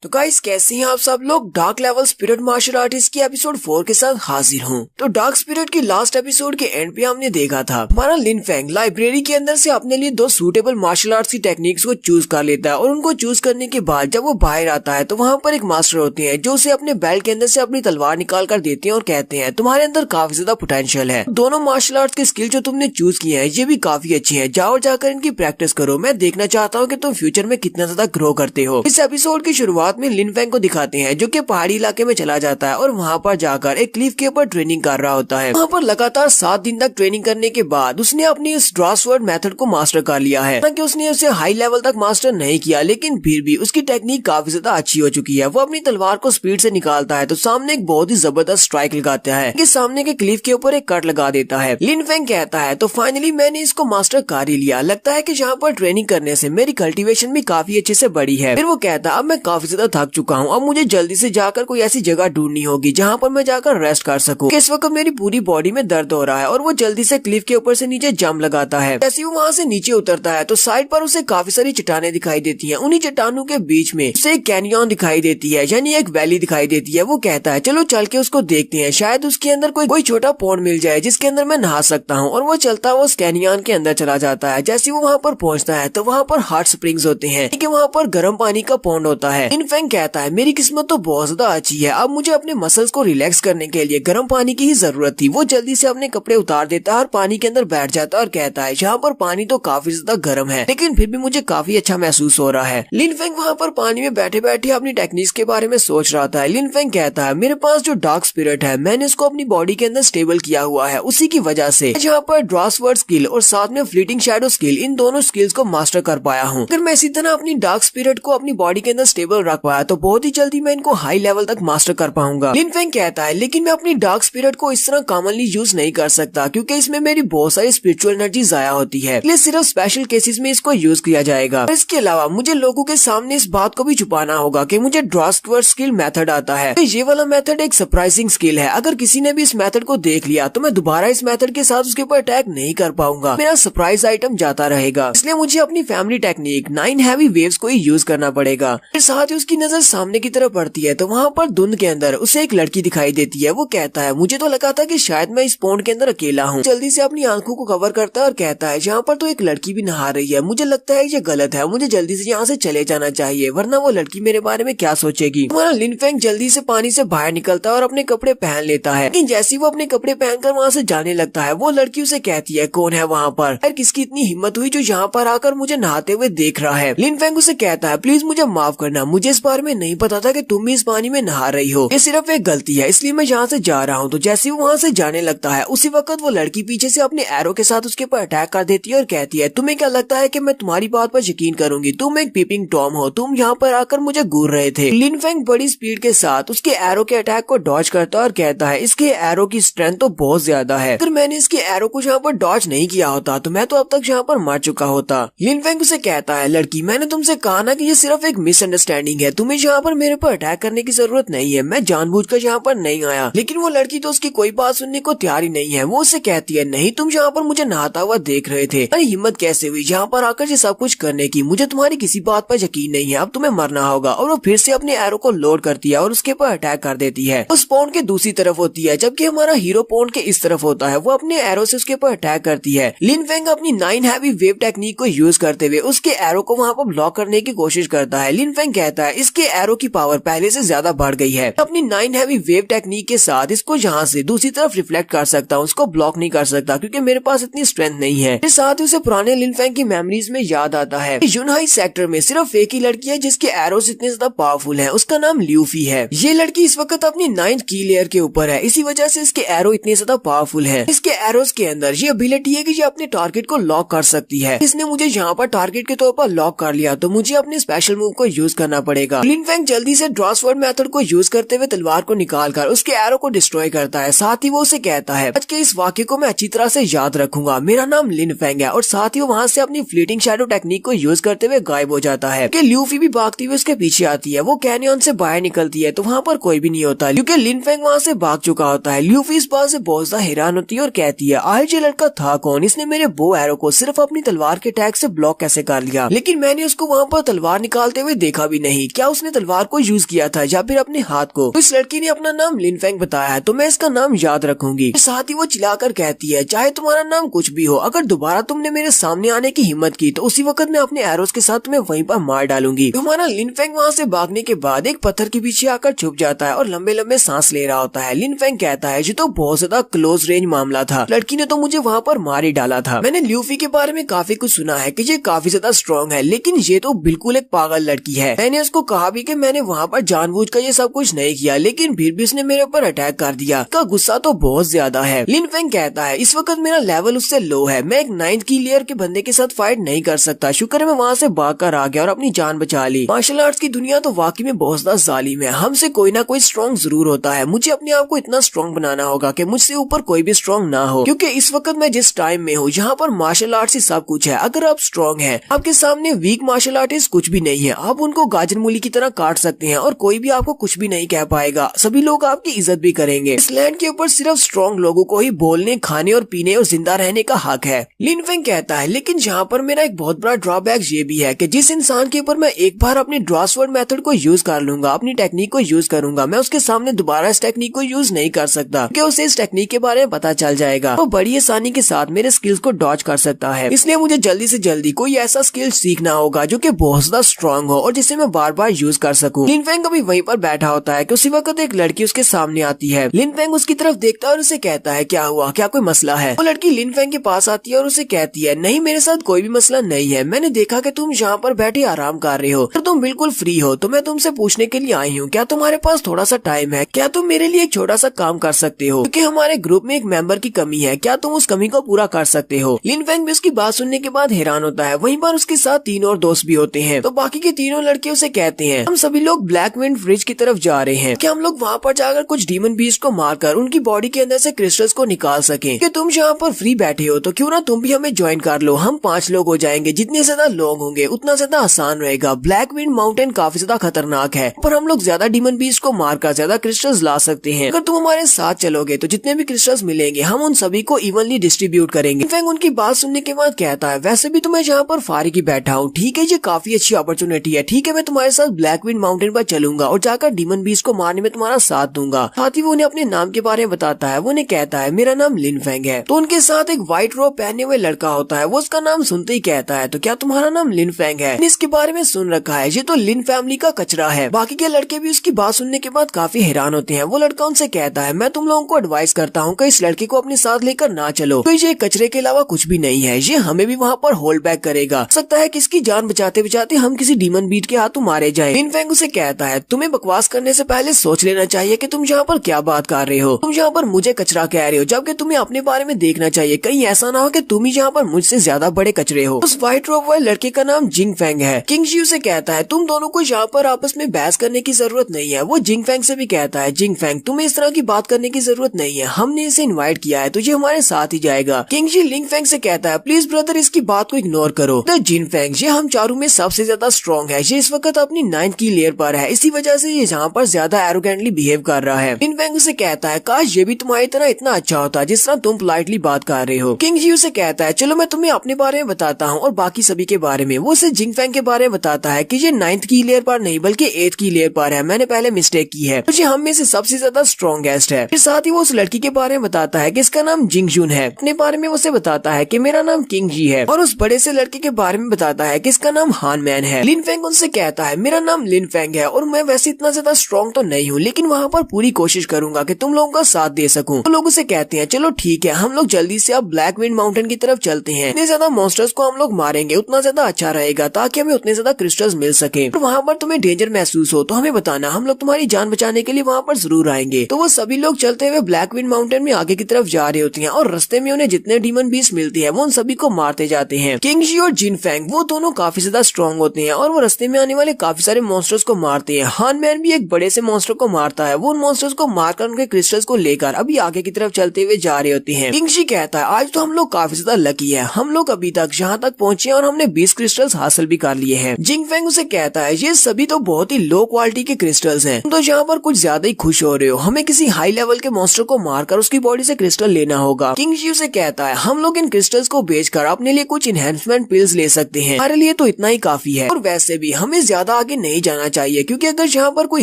तो गाइस कैसे हैं आप सब लोग? Dark level spirit martial artist की एपिसोड 4 के साथ हाजिर हूँ। तो डार्क स्पिरिट की लास्ट एपिसोड के एंड पे हमने देखा था हमारा लिन फेंग लाइब्रेरी के अंदर से अपने लिए 2 सूटेबल मार्शल आर्ट्स की टेक्निक्स को चूज कर लेता है और उनको चूज करने के बाद जब वो बाहर आता है तो वहाँ पर एक मास्टर होते हैं जो उसे अपने बेल्ट के अंदर से अपनी तलवार निकाल कर देते हैं और कहते हैं तुम्हारे अंदर काफी ज्यादा पोटेंशियल है, दोनों मार्शल आर्ट्स के स्किल जो तुमने चूज किए हैं ये भी काफी अच्छी है, जाओ जाकर इनकी प्रैक्टिस करो, मैं देखना चाहता हूँ कि तुम फ्यूचर में कितना ज्यादा ग्रो करते हो। इस एपिसोड की शुरुआत में लिन फेंग को दिखाते हैं जो कि पहाड़ी इलाके में चला जाता है और वहाँ पर जाकर एक क्लिफ के ऊपर ट्रेनिंग कर रहा होता है। वहाँ पर लगातार 7 दिन तक ट्रेनिंग करने के बाद उसने अपनी इस ड्रासवर्ड मेथड को मास्टर कर लिया है। हालांकि उसने उसे हाई लेवल तक मास्टर नहीं किया, लेकिन फिर भी उसकी टेक्निक काफी ज्यादा अच्छी हो चुकी है। वो अपनी तलवार को स्पीड से निकालता है तो सामने एक बहुत ही जबरदस्त स्ट्राइक लगाता है कि सामने के क्लिफ के ऊपर एक कट लगा देता है। लिन फेंग कहता है तो फाइनली मैंने इसको मास्टर कर ही लिया, लगता है कि यहाँ पर ट्रेनिंग करने से मेरी कल्टीवेशन भी काफी अच्छे से बढ़ी है। फिर वो कहता है अब मैं काफी ज्यादा थक चुका हूँ, अब मुझे जल्दी से जाकर कोई ऐसी जगह ढूंढनी होगी जहाँ पर मैं जाकर रेस्ट कर सकूं। इस वक्त मेरी पूरी बॉडी में दर्द हो रहा है और वो जल्दी से क्लिफ के ऊपर से नीचे जंप लगाता है। जैसे वो वहाँ से नीचे उतरता है तो साइड पर उसे काफी सारी चट्टानें दिखाई देती हैं। उन्हीं चट्टानों के बीच में उसे एक कैनियन दिखाई देती है, यानी एक वैली दिखाई देती है। वो कहता है चलो चल के उसको देखते हैं, शायद उसके अंदर कोई छोटा पॉन्ड मिल जाए जिसके अंदर मैं नहा सकता हूँ। और वो चलता हुआ उस कैनियन के अंदर चला जाता है। जैसे वो वहाँ पर पहुँचता है तो वहाँ पर हॉट स्प्रिंग्स होते हैं, वहाँ पर गर्म पानी का पॉन्ड होता है। लिन फेंग कहता है मेरी किस्मत तो बहुत ज्यादा अच्छी है, अब मुझे अपने मसल्स को रिलैक्स करने के लिए गर्म पानी की ही जरूरत थी। वो जल्दी से अपने कपड़े उतार देता है और पानी के अंदर बैठ जाता है और कहता है यहाँ पर पानी तो काफी ज्यादा गर्म है, लेकिन फिर भी मुझे काफी अच्छा महसूस हो रहा है। लिन फेंग वहाँ पर पानी में बैठे बैठे अपनी टेक्निक्स के बारे में सोच रहा था। लिन फेंग कहता है मेरे पास जो डार्क स्पिरिट है मैंने इसको अपनी बॉडी के अंदर स्टेबल किया हुआ है, उसी की वजह से यहाँ पर ड्रासवर्ड स्किल और साथ में फ्लीटिंग शैडो स्किल, इन दोनों स्किल्स को मास्टर कर पाया हूँ। अगर मैं इसी तरह अपनी डार्क स्पिरिट को अपनी बॉडी के अंदर स्टेबल रख पाया तो बहुत ही जल्दी मैं इनको हाई लेवल तक मास्टर कर पाऊंगा। लिन फेंग कहता है लेकिन मैं अपनी डार्क स्पिरिट को इस तरह कॉमनली यूज नहीं कर सकता क्योंकि इसमें मेरी बहुत सारी स्पिरिचुअल एनर्जी जाया होती है, इसलिए सिर्फ स्पेशल केसेस में इसको यूज किया जाएगा। इसके अलावा मुझे लोगों के सामने इस बात को भी छुपाना होगा कि मुझे ड्रासवर्ड स्किल मेथड आता है। तो ये वाला मेथड एक सरप्राइजिंग स्किल है, अगर किसी ने भी इस मेथड को देख लिया तो मैं दोबारा इस मेथड के साथ उसके ऊपर अटैक नहीं कर पाऊंगा, मेरा सरप्राइज आइटम जाता रहेगा। इसलिए मुझे अपनी फैमिली टेक्निक 9 हैवी वेव्स को ही यूज करना पड़ेगा। फिर साथ ही उसकी उसकी नजर सामने की तरफ पड़ती है तो वहाँ पर धुंध के अंदर उसे एक लड़की दिखाई देती है। वो कहता है मुझे तो लगा था कि शायद मैं इस पॉन्ड के अंदर अकेला हूँ। जल्दी से अपनी आंखों को कवर करता है और कहता है जहाँ पर तो एक लड़की भी नहा रही है, मुझे लगता है ये गलत है, मुझे जल्दी से यहाँ से चले जाना चाहिए वरना वो लड़की मेरे बारे में क्या सोचेगी। हमारा लिन फेंग जल्दी से पानी से बाहर निकलता है और अपने कपड़े पहन लेता है। लेकिन जैसे वो अपने कपड़े पहनकर वहाँ से जाने लगता है वो लड़की उसे कहती है कौन है वहाँ पर, यार किसकी इतनी हिम्मत हुई जो यहाँ पर आकर मुझे नहाते हुए देख रहा है। लिन फेंग उसे कहता है प्लीज मुझे माफ करना, मुझे इस बारे में नहीं पता था कि तुम भी इस पानी में नहा रही हो, ये सिर्फ एक गलती है इसलिए मैं यहाँ से जा रहा हूँ। तो जैसे वो वहाँ से जाने लगता है उसी वक्त वो लड़की पीछे से अपने एरो के साथ उसके ऊपर अटैक कर देती है और कहती है तुम्हें क्या लगता है कि मैं तुम्हारी बात पर यकीन करूंगी, तुम एक पीपिंग टॉम हो, तुम यहाँ पर आकर मुझे घूर रहे थे। लिन फेंग बड़ी स्पीड के साथ उसके एरो के अटैक को डॉज करता है और कहता है इसके एरो की स्ट्रेंथ तो बहुत ज्यादा है, अगर मैंने इसके एरो को यहाँ पर डॉज नहीं किया होता तो मैं तो अब तक यहाँ पर मर चुका होता। लिन फेंग उसे कहता है लड़की मैंने तुमसे कहा ना कि ये सिर्फ एक मिसअंडरस्टैंडिंग है, तुम्हें यहाँ पर मेरे पर अटैक करने की जरूरत नहीं है, मैं जानबूझकर यहाँ पर नहीं आया। लेकिन वो लड़की तो उसकी कोई बात सुनने को तैयार ही नहीं है। वो उसे कहती है नहीं तुम यहाँ पर मुझे नहाता हुआ देख रहे थे, अरे हिम्मत कैसे हुई यहाँ पर आकर ये सब कुछ करने की, मुझे तुम्हारी किसी बात पर यकीन नहीं है, अब तुम्हें मरना होगा। और वो फिर से अपने एरो को लोड करती है और उसके ऊपर अटैक कर देती है। उस पॉन्ड के दूसरी तरफ होती है जबकि हमारा हीरो पॉन्ड के इस तरफ होता है। वो अपने एरो से उसके ऊपर अटैक करती है। लिन फेंग अपनी 9 हैवी वेव टेक्निक को यूज करते हुए उसके एरो को वहाँ पर ब्लॉक करने की कोशिश करता है। लिन फेंग कहता है इसके एरो की पावर पहले से ज्यादा बढ़ गई है, अपनी 9 हैवी वेव टेक्निक के साथ इसको यहाँ से दूसरी तरफ रिफ्लेक्ट कर सकता हूँ, उसको ब्लॉक नहीं कर सकता क्योंकि मेरे पास इतनी स्ट्रेंथ नहीं है। इस साथ ही उसे पुराने लिन फेंग की मेमोरीज में याद आता है यूनहाई सेक्टर में सिर्फ एक ही लड़की है जिसके एरोस इतने ज्यादा पावरफुल है, उसका नाम ल्यूफी है। ये लड़की इस वक्त अपनी 9th की लेयर के ऊपर है, इसी वजह से इसके एरो इतने ज्यादा पावरफुल है। इसके एरोस के अंदर ये एबिलिटी है कि ये अपने टारगेट को लॉक कर सकती है। इसने मुझे यहाँ पर टारगेट के तौर पर लॉक कर लिया तो मुझे अपने स्पेशल मूव को यूज करना पड़ेगा। लिन फेंग जल्दी से ड्रॉ स्वॉर्ड मेथड को यूज करते हुए तलवार को निकाल कर उसके एरो को डिस्ट्रॉय करता है। साथ ही वो उसे कहता है आज के इस वाक्य को मैं अच्छी तरह से याद रखूंगा, मेरा नाम लिन फेंग है। और साथ ही वो वहाँ से अपनी फ्लीटिंग शैडो टेक्निक को यूज करते हुए गायब हो जाता है। कि ल्यूफी भी भागती हुई उसके पीछे आती है। वो कैनियन से बाहर निकलती है तो वहाँ पर कोई भी नहीं होता क्योंकि लिन फेंग वहाँ से भाग चुका होता है। ल्यूफी इस बात से बहुत ज्यादा हैरान होती है और कहती है आज ये लड़का था कौन, इसने मेरे बो एरो को सिर्फ अपनी तलवार के अटैक से ब्लॉक कैसे कर लिया, लेकिन मैंने उसको वहाँ पर तलवार निकालते हुए देखा भी नहीं, क्या उसने तलवार को यूज किया था या फिर अपने हाथ को। तो इस लड़की ने अपना नाम लिन फेंग बताया है तो मैं इसका नाम याद रखूंगी। साथ ही वो चिल्लाकर कहती है चाहे तुम्हारा नाम कुछ भी हो, अगर दोबारा तुमने मेरे सामने आने की हिम्मत की तो उसी वक्त मैं अपने एरोस के साथ तुम्हें वहीं पर मार डालूंगी। तो हमारा लिन फेंग वहाँ से भागने के बाद एक पत्थर के पीछे आकर छुप जाता है और लंबे लंबे सांस ले रहा होता है। लिन फेंग कहता है ये तो बहुत ज्यादा क्लोज रेंज मामला था, लड़की ने तो मुझे वहाँ पर मार ही डाला था। मैंने ल्यूफी के बारे में काफी कुछ सुना है कि ये काफी ज्यादा स्ट्रॉन्ग है, लेकिन ये तो बिल्कुल एक पागल लड़की है। मैंने उसको कहा भी कि मैंने वहाँ पर जानबूझकर ये सब कुछ नहीं किया, लेकिन फिर भी उसने मेरे ऊपर अटैक कर दिया। का गुस्सा तो बहुत ज्यादा है। लिन फेंग कहता है इस वक्त मेरा लेवल उससे लो है, मैं एक 9th की लेयर के बंदे के साथ फाइट नहीं कर सकता। शुक्र है मैं वहाँ से भाग कर आ गया और अपनी जान बचा ली। मार्शल आर्ट्स की दुनिया तो वाकई में बहुत ज्यादा जालिम है, हमसे कोई ना कोई स्ट्रॉन्ग जरूर होता है। मुझे अपने आप को इतना स्ट्रॉन्ग बनाना होगा कि मुझसे ऊपर कोई भी स्ट्रॉन्ग ना हो, क्योंकि इस वक्त मैं जिस टाइम में हूँ यहाँ पर मार्शल आर्ट्स ही सब कुछ है। अगर आप स्ट्रॉन्ग हैं, आपके सामने वीक मार्शल आर्टिस्ट कुछ भी नहीं है, आप उनको गाजर मूली की तरह काट सकते हैं और कोई भी आपको कुछ भी नहीं कह पाएगा। सभी लोग आपकी इज्जत भी करेंगे। इस लैंड के ऊपर सिर्फ स्ट्रॉन्ग लोगों को ही बोलने, खाने और पीने और जिंदा रहने का हक है। लिन फेंग कहता है लेकिन यहाँ पर मेरा एक बहुत बड़ा ड्रॉबैक ये भी है कि जिस इंसान के ऊपर मैं एक बार अपनी ड्रॉ स्वॉर्ड मेथड को यूज कर लूंगा, अपनी टेक्निक को यूज करूंगा, मैं उसके सामने दोबारा इस टेक्निक को यूज नहीं कर सकता क्योंकि उसे इस टेक्निक के बारे में पता चल जाएगा। वो बड़ी आसानी के साथ मेरे स्किल्स को डॉज कर सकता है। इसलिए मुझे जल्दी से जल्दी कोई ऐसा स्किल सीखना होगा जो कि बहुत ज्यादा स्ट्रॉन्ग हो और जिसे मैं बार बार यूज कर सकूं। लिन फेंग अभी वहीं पर बैठा होता है कि उसी वक्त एक लड़की उसके सामने आती है। लिन फेंग उसकी तरफ देखता है और उसे कहता है क्या हुआ, क्या कोई मसला है। वो लड़की लिन फेंग के पास आती है और उसे कहती है नहीं मेरे साथ कोई भी मसला नहीं है, मैंने देखा कि तुम यहाँ पर बैठे आराम कर रहे हो तो तुम बिल्कुल फ्री हो, तो मैं तुमसे पूछने के लिए आई हूँ क्या तुम्हारे पास थोड़ा सा टाइम है, क्या तुम मेरे लिए एक छोटा सा काम कर सकते हो, क्योंकि हमारे ग्रुप में एक मेंबर की कमी है, क्या तुम उस कमी को पूरा कर सकते हो। लिन फेंग भी उसकी बात सुनने के बाद हैरान होता है। वहीं पर उसके साथ 3 और दोस्त भी होते हैं। तो बाकी के तीनों लड़के उसे कहते हैं हम सभी लोग ब्लैक विंड ब्रिज की तरफ जा रहे हैं, क्या हम लोग वहाँ पर जाकर कुछ डीमन बीस्ट को मारकर उनकी बॉडी के अंदर से क्रिस्टल्स को निकाल सकें। कि तुम यहाँ पर फ्री बैठे हो तो क्यों ना तुम भी हमें ज्वाइन कर लो, हम 5 लोग हो जाएंगे, जितने ज्यादा लोग होंगे उतना ज्यादा आसान रहेगा। ब्लैक विंड माउंटेन काफी ज्यादा खतरनाक है पर हम लोग ज्यादा डीमन बीस्ट को मारकर ज्यादा क्रिस्टल्स ला सकते हैं। अगर तुम हमारे साथ चलोगे तो जितने भी क्रिस्टल्स मिलेंगे हम उन सभी को इवनली डिस्ट्रीब्यूट करेंगे। फेंग उनकी बात सुनने के बाद कहता है वैसे भी तो मैं यहाँ पर फारिग ही बैठा हूँ, ठीक है ये काफी अच्छी अपॉर्चुनिटी है, ठीक है मैं तुम्हारे तुम्हारे साथ ब्लैक विंड माउंटेन पर चलूंगा और जाकर डीमन बीस्ट को मारने में तुम्हारा साथ दूंगा। साथ ही वो उन्हें अपने नाम के बारे में बताता है। वो उन्हें कहता है मेरा नाम लिन फेंग है। तो उनके साथ एक व्हाइट रोब पहने हुए लड़का होता है। वो उसका नाम सुनते ही कहता है तो क्या तुम्हारा नाम लिन फेंग है? इसके बारे में सुन रखा है, ये तो लिन फैमिली का कचरा है। बाकी के लड़के भी उसकी बात सुनने के बाद काफी हैरान होते हैं। वो लड़का उनसे कहता है मैं तुम लोगों को एडवाइस करता हूँ कि इस लड़के को अपने साथ लेकर ना चलो, तो ये कचरे के अलावा कुछ भी नहीं है। ये हमें भी वहाँ पर होल्ड बैक करेगा। सकता है कि इसकी जान बचाते बचाते हम किसी डीमन बीट के हाथों मारे जाए। लिन फेंग उसे कहता है तुम्हें बकवास करने से पहले सोच लेना चाहिए कि तुम यहाँ पर क्या बात कर रहे हो। तुम यहाँ पर मुझे कचरा कह रहे हो, जबकि तुम्हें अपने बारे में देखना चाहिए। कहीं ऐसा ना हो कि तुम ही यहाँ पर मुझसे ज्यादा बड़े कचरे हो। उस व्हाइट रोब वाले लड़के का नाम जिंग फेंग है। किंग जी उसे कहता है तुम दोनों को यहाँ पर आपस में बहस करने की जरूरत नहीं है। वो जिंग फेंग से भी कहता है जिंग फेंग तुम्हें इस तरह की बात करने की जरूरत नहीं है, हमने इसे इनवाइट किया है तो ये हमारे साथ ही जाएगा। किंग जी लिंग फेंग से कहता है प्लीज ब्रदर इसकी बात को इग्नोर करो। तो जिन फेंग ये हम चारों में सबसे ज्यादा स्ट्रॉन्ग है। ये इस वक्त अपनी 9th की लेयर पर है, इसी वजह से ये यहाँ पर ज्यादा एरोगेंटली बिहेव कर रहा है। लिन फेंग उसे कहता है काश ये भी तुम्हारी तरह इतना अच्छा होता जिस तरह तुम पोलाइटली बात कर रहे हो। किंग जी उसे कहता है चलो मैं तुम्हें अपने बारे में बताता हूँ और बाकी सभी के बारे में। वो उसे जिंग फेंग के बारे में बताता है कि ये 9th की लेयर पर नहीं बल्कि 8th की लेयर पर है। मैंने पहले मिस्टेक की है, मुझे हम में से सबसे ज्यादा स्ट्रॉन्गेस्ट है। फिर साथ ही वो उस लड़की के बारे में बताता है कि इसका नाम जिंग जून है। अपने बारे में उसे बताता है कि मेरा नाम किंग जी है और उस बड़े से लड़के के बारे में बताता है कि इसका नाम हान मैन है। लिन फेंग उनसे कहता है मेरा नाम लिन फेंग है और मैं वैसे इतना ज्यादा स्ट्रॉन्ग तो नहीं हूँ, लेकिन वहाँ पर पूरी कोशिश करूंगा कि तुम लोगों का साथ दे सकूं। तो लोग उसे कहते हैं चलो ठीक है, हम लोग जल्दी से अब ब्लैक विंड माउंटेन की तरफ चलते हैं। जितने ज्यादा मॉन्स्टर्स को हम लोग मारेंगे उतना ज्यादा अच्छा रहेगा, ताकि हमें उतने ज्यादा क्रिस्टल्स मिल सके। और वहाँ पर तुम्हें डेंजर महसूस हो तो हमें बताना, हम लोग तुम्हारी जान बचाने के लिए वहाँ पर जरूर आएंगे। तो वो सभी लोग चलते हुए ब्लैक विंड माउंटेन में आगे की तरफ जा रहे होती हैं और रास्ते में उन्हें जितने डीमन बीस्ट मिलती है वो उन सभी को मारते जाते हैं। किंग जी और जिन फेंग वो दोनों काफी ज्यादा स्ट्रॉन्ग होते हैं और वो रास्ते में आने वाले काफी सारे मॉन्स्टर्स को मारते हैं। हान मैन भी एक बड़े से मॉन्स्टर को मारता है। वो उन मॉन्स्टर्स को मारकर उनके क्रिस्टल्स को लेकर अभी आगे की तरफ चलते हुए जा रहे होते हैं। किंग जी कहता है आज तो हम लोग काफी ज्यादा लकी है, हम लोग अभी तक यहाँ तक पहुँचे और हमने 20 क्रिस्टल्स हासिल भी कर लिए हैं। जिंग फेंग उसे कहता है ये सभी तो बहुत ही लो क्वालिटी के क्रिस्टल्स हैं, तुम तो यहाँ पर कुछ ज्यादा ही खुश हो रहे हो, हमें किसी हाई लेवल के मॉन्स्टर को मारकर उसकी बॉडी से क्रिस्टल लेना होगा। किंग जी उसे कहता है हम लोग इन क्रिस्टल्स को बेचकर अपने लिए कुछ इनहेंसमेंट पिल्स ले सकते हैं, हमारे लिए तो इतना ही काफी है। और वैसे भी हमें ज्यादा आगे नहीं जाना चाहिए, क्योंकि अगर यहाँ पर कोई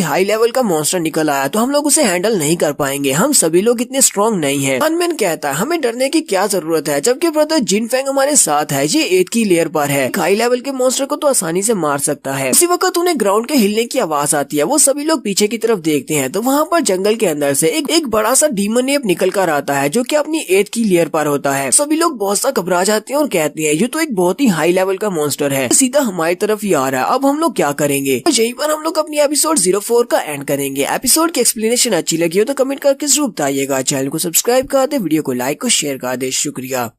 हाई लेवल का मॉन्स्टर निकल आया तो हम लोग उसे हैंडल नहीं कर पाएंगे, हम सभी लोग इतने स्ट्रॉन्ग नहीं है। अनमैन कहता है हमें डरने की क्या जरूरत है, जबकि ब्रदर जिन फेंग हमारे साथ है, ये 8th की लेयर पर है, हाई लेवल के मॉन्स्टर को तो आसानी से मार सकता है। इसी वक्त उन्हें ग्राउंड के हिलने की आवाज आती है। वो सभी लोग पीछे की तरफ देखते हैं तो वहाँ पर जंगल के अंदर से एक बड़ा सा डीमन एप निकल कर आता है, जो कि अपनी 8th की लेयर पर होता है। सभी लोग बहुत सा घबरा जाते हैं और कहते हैं ये तो एक बहुत ही हाई लेवल का मॉन्स्टर है, सीधा हमारी तरफ ही आ रहा है, अब हम लोग क्या करेंगे। तो यहीं पर हम लोग अपनी एपिसोड 04 का एंड करेंगे। एपिसोड की एक्सप्लेनेशन अच्छी लगी हो तो कमेंट करके जरूर बताइएगा। चैनल को सब्सक्राइब कर दे, वीडियो को लाइक और शेयर कर दे। शुक्रिया।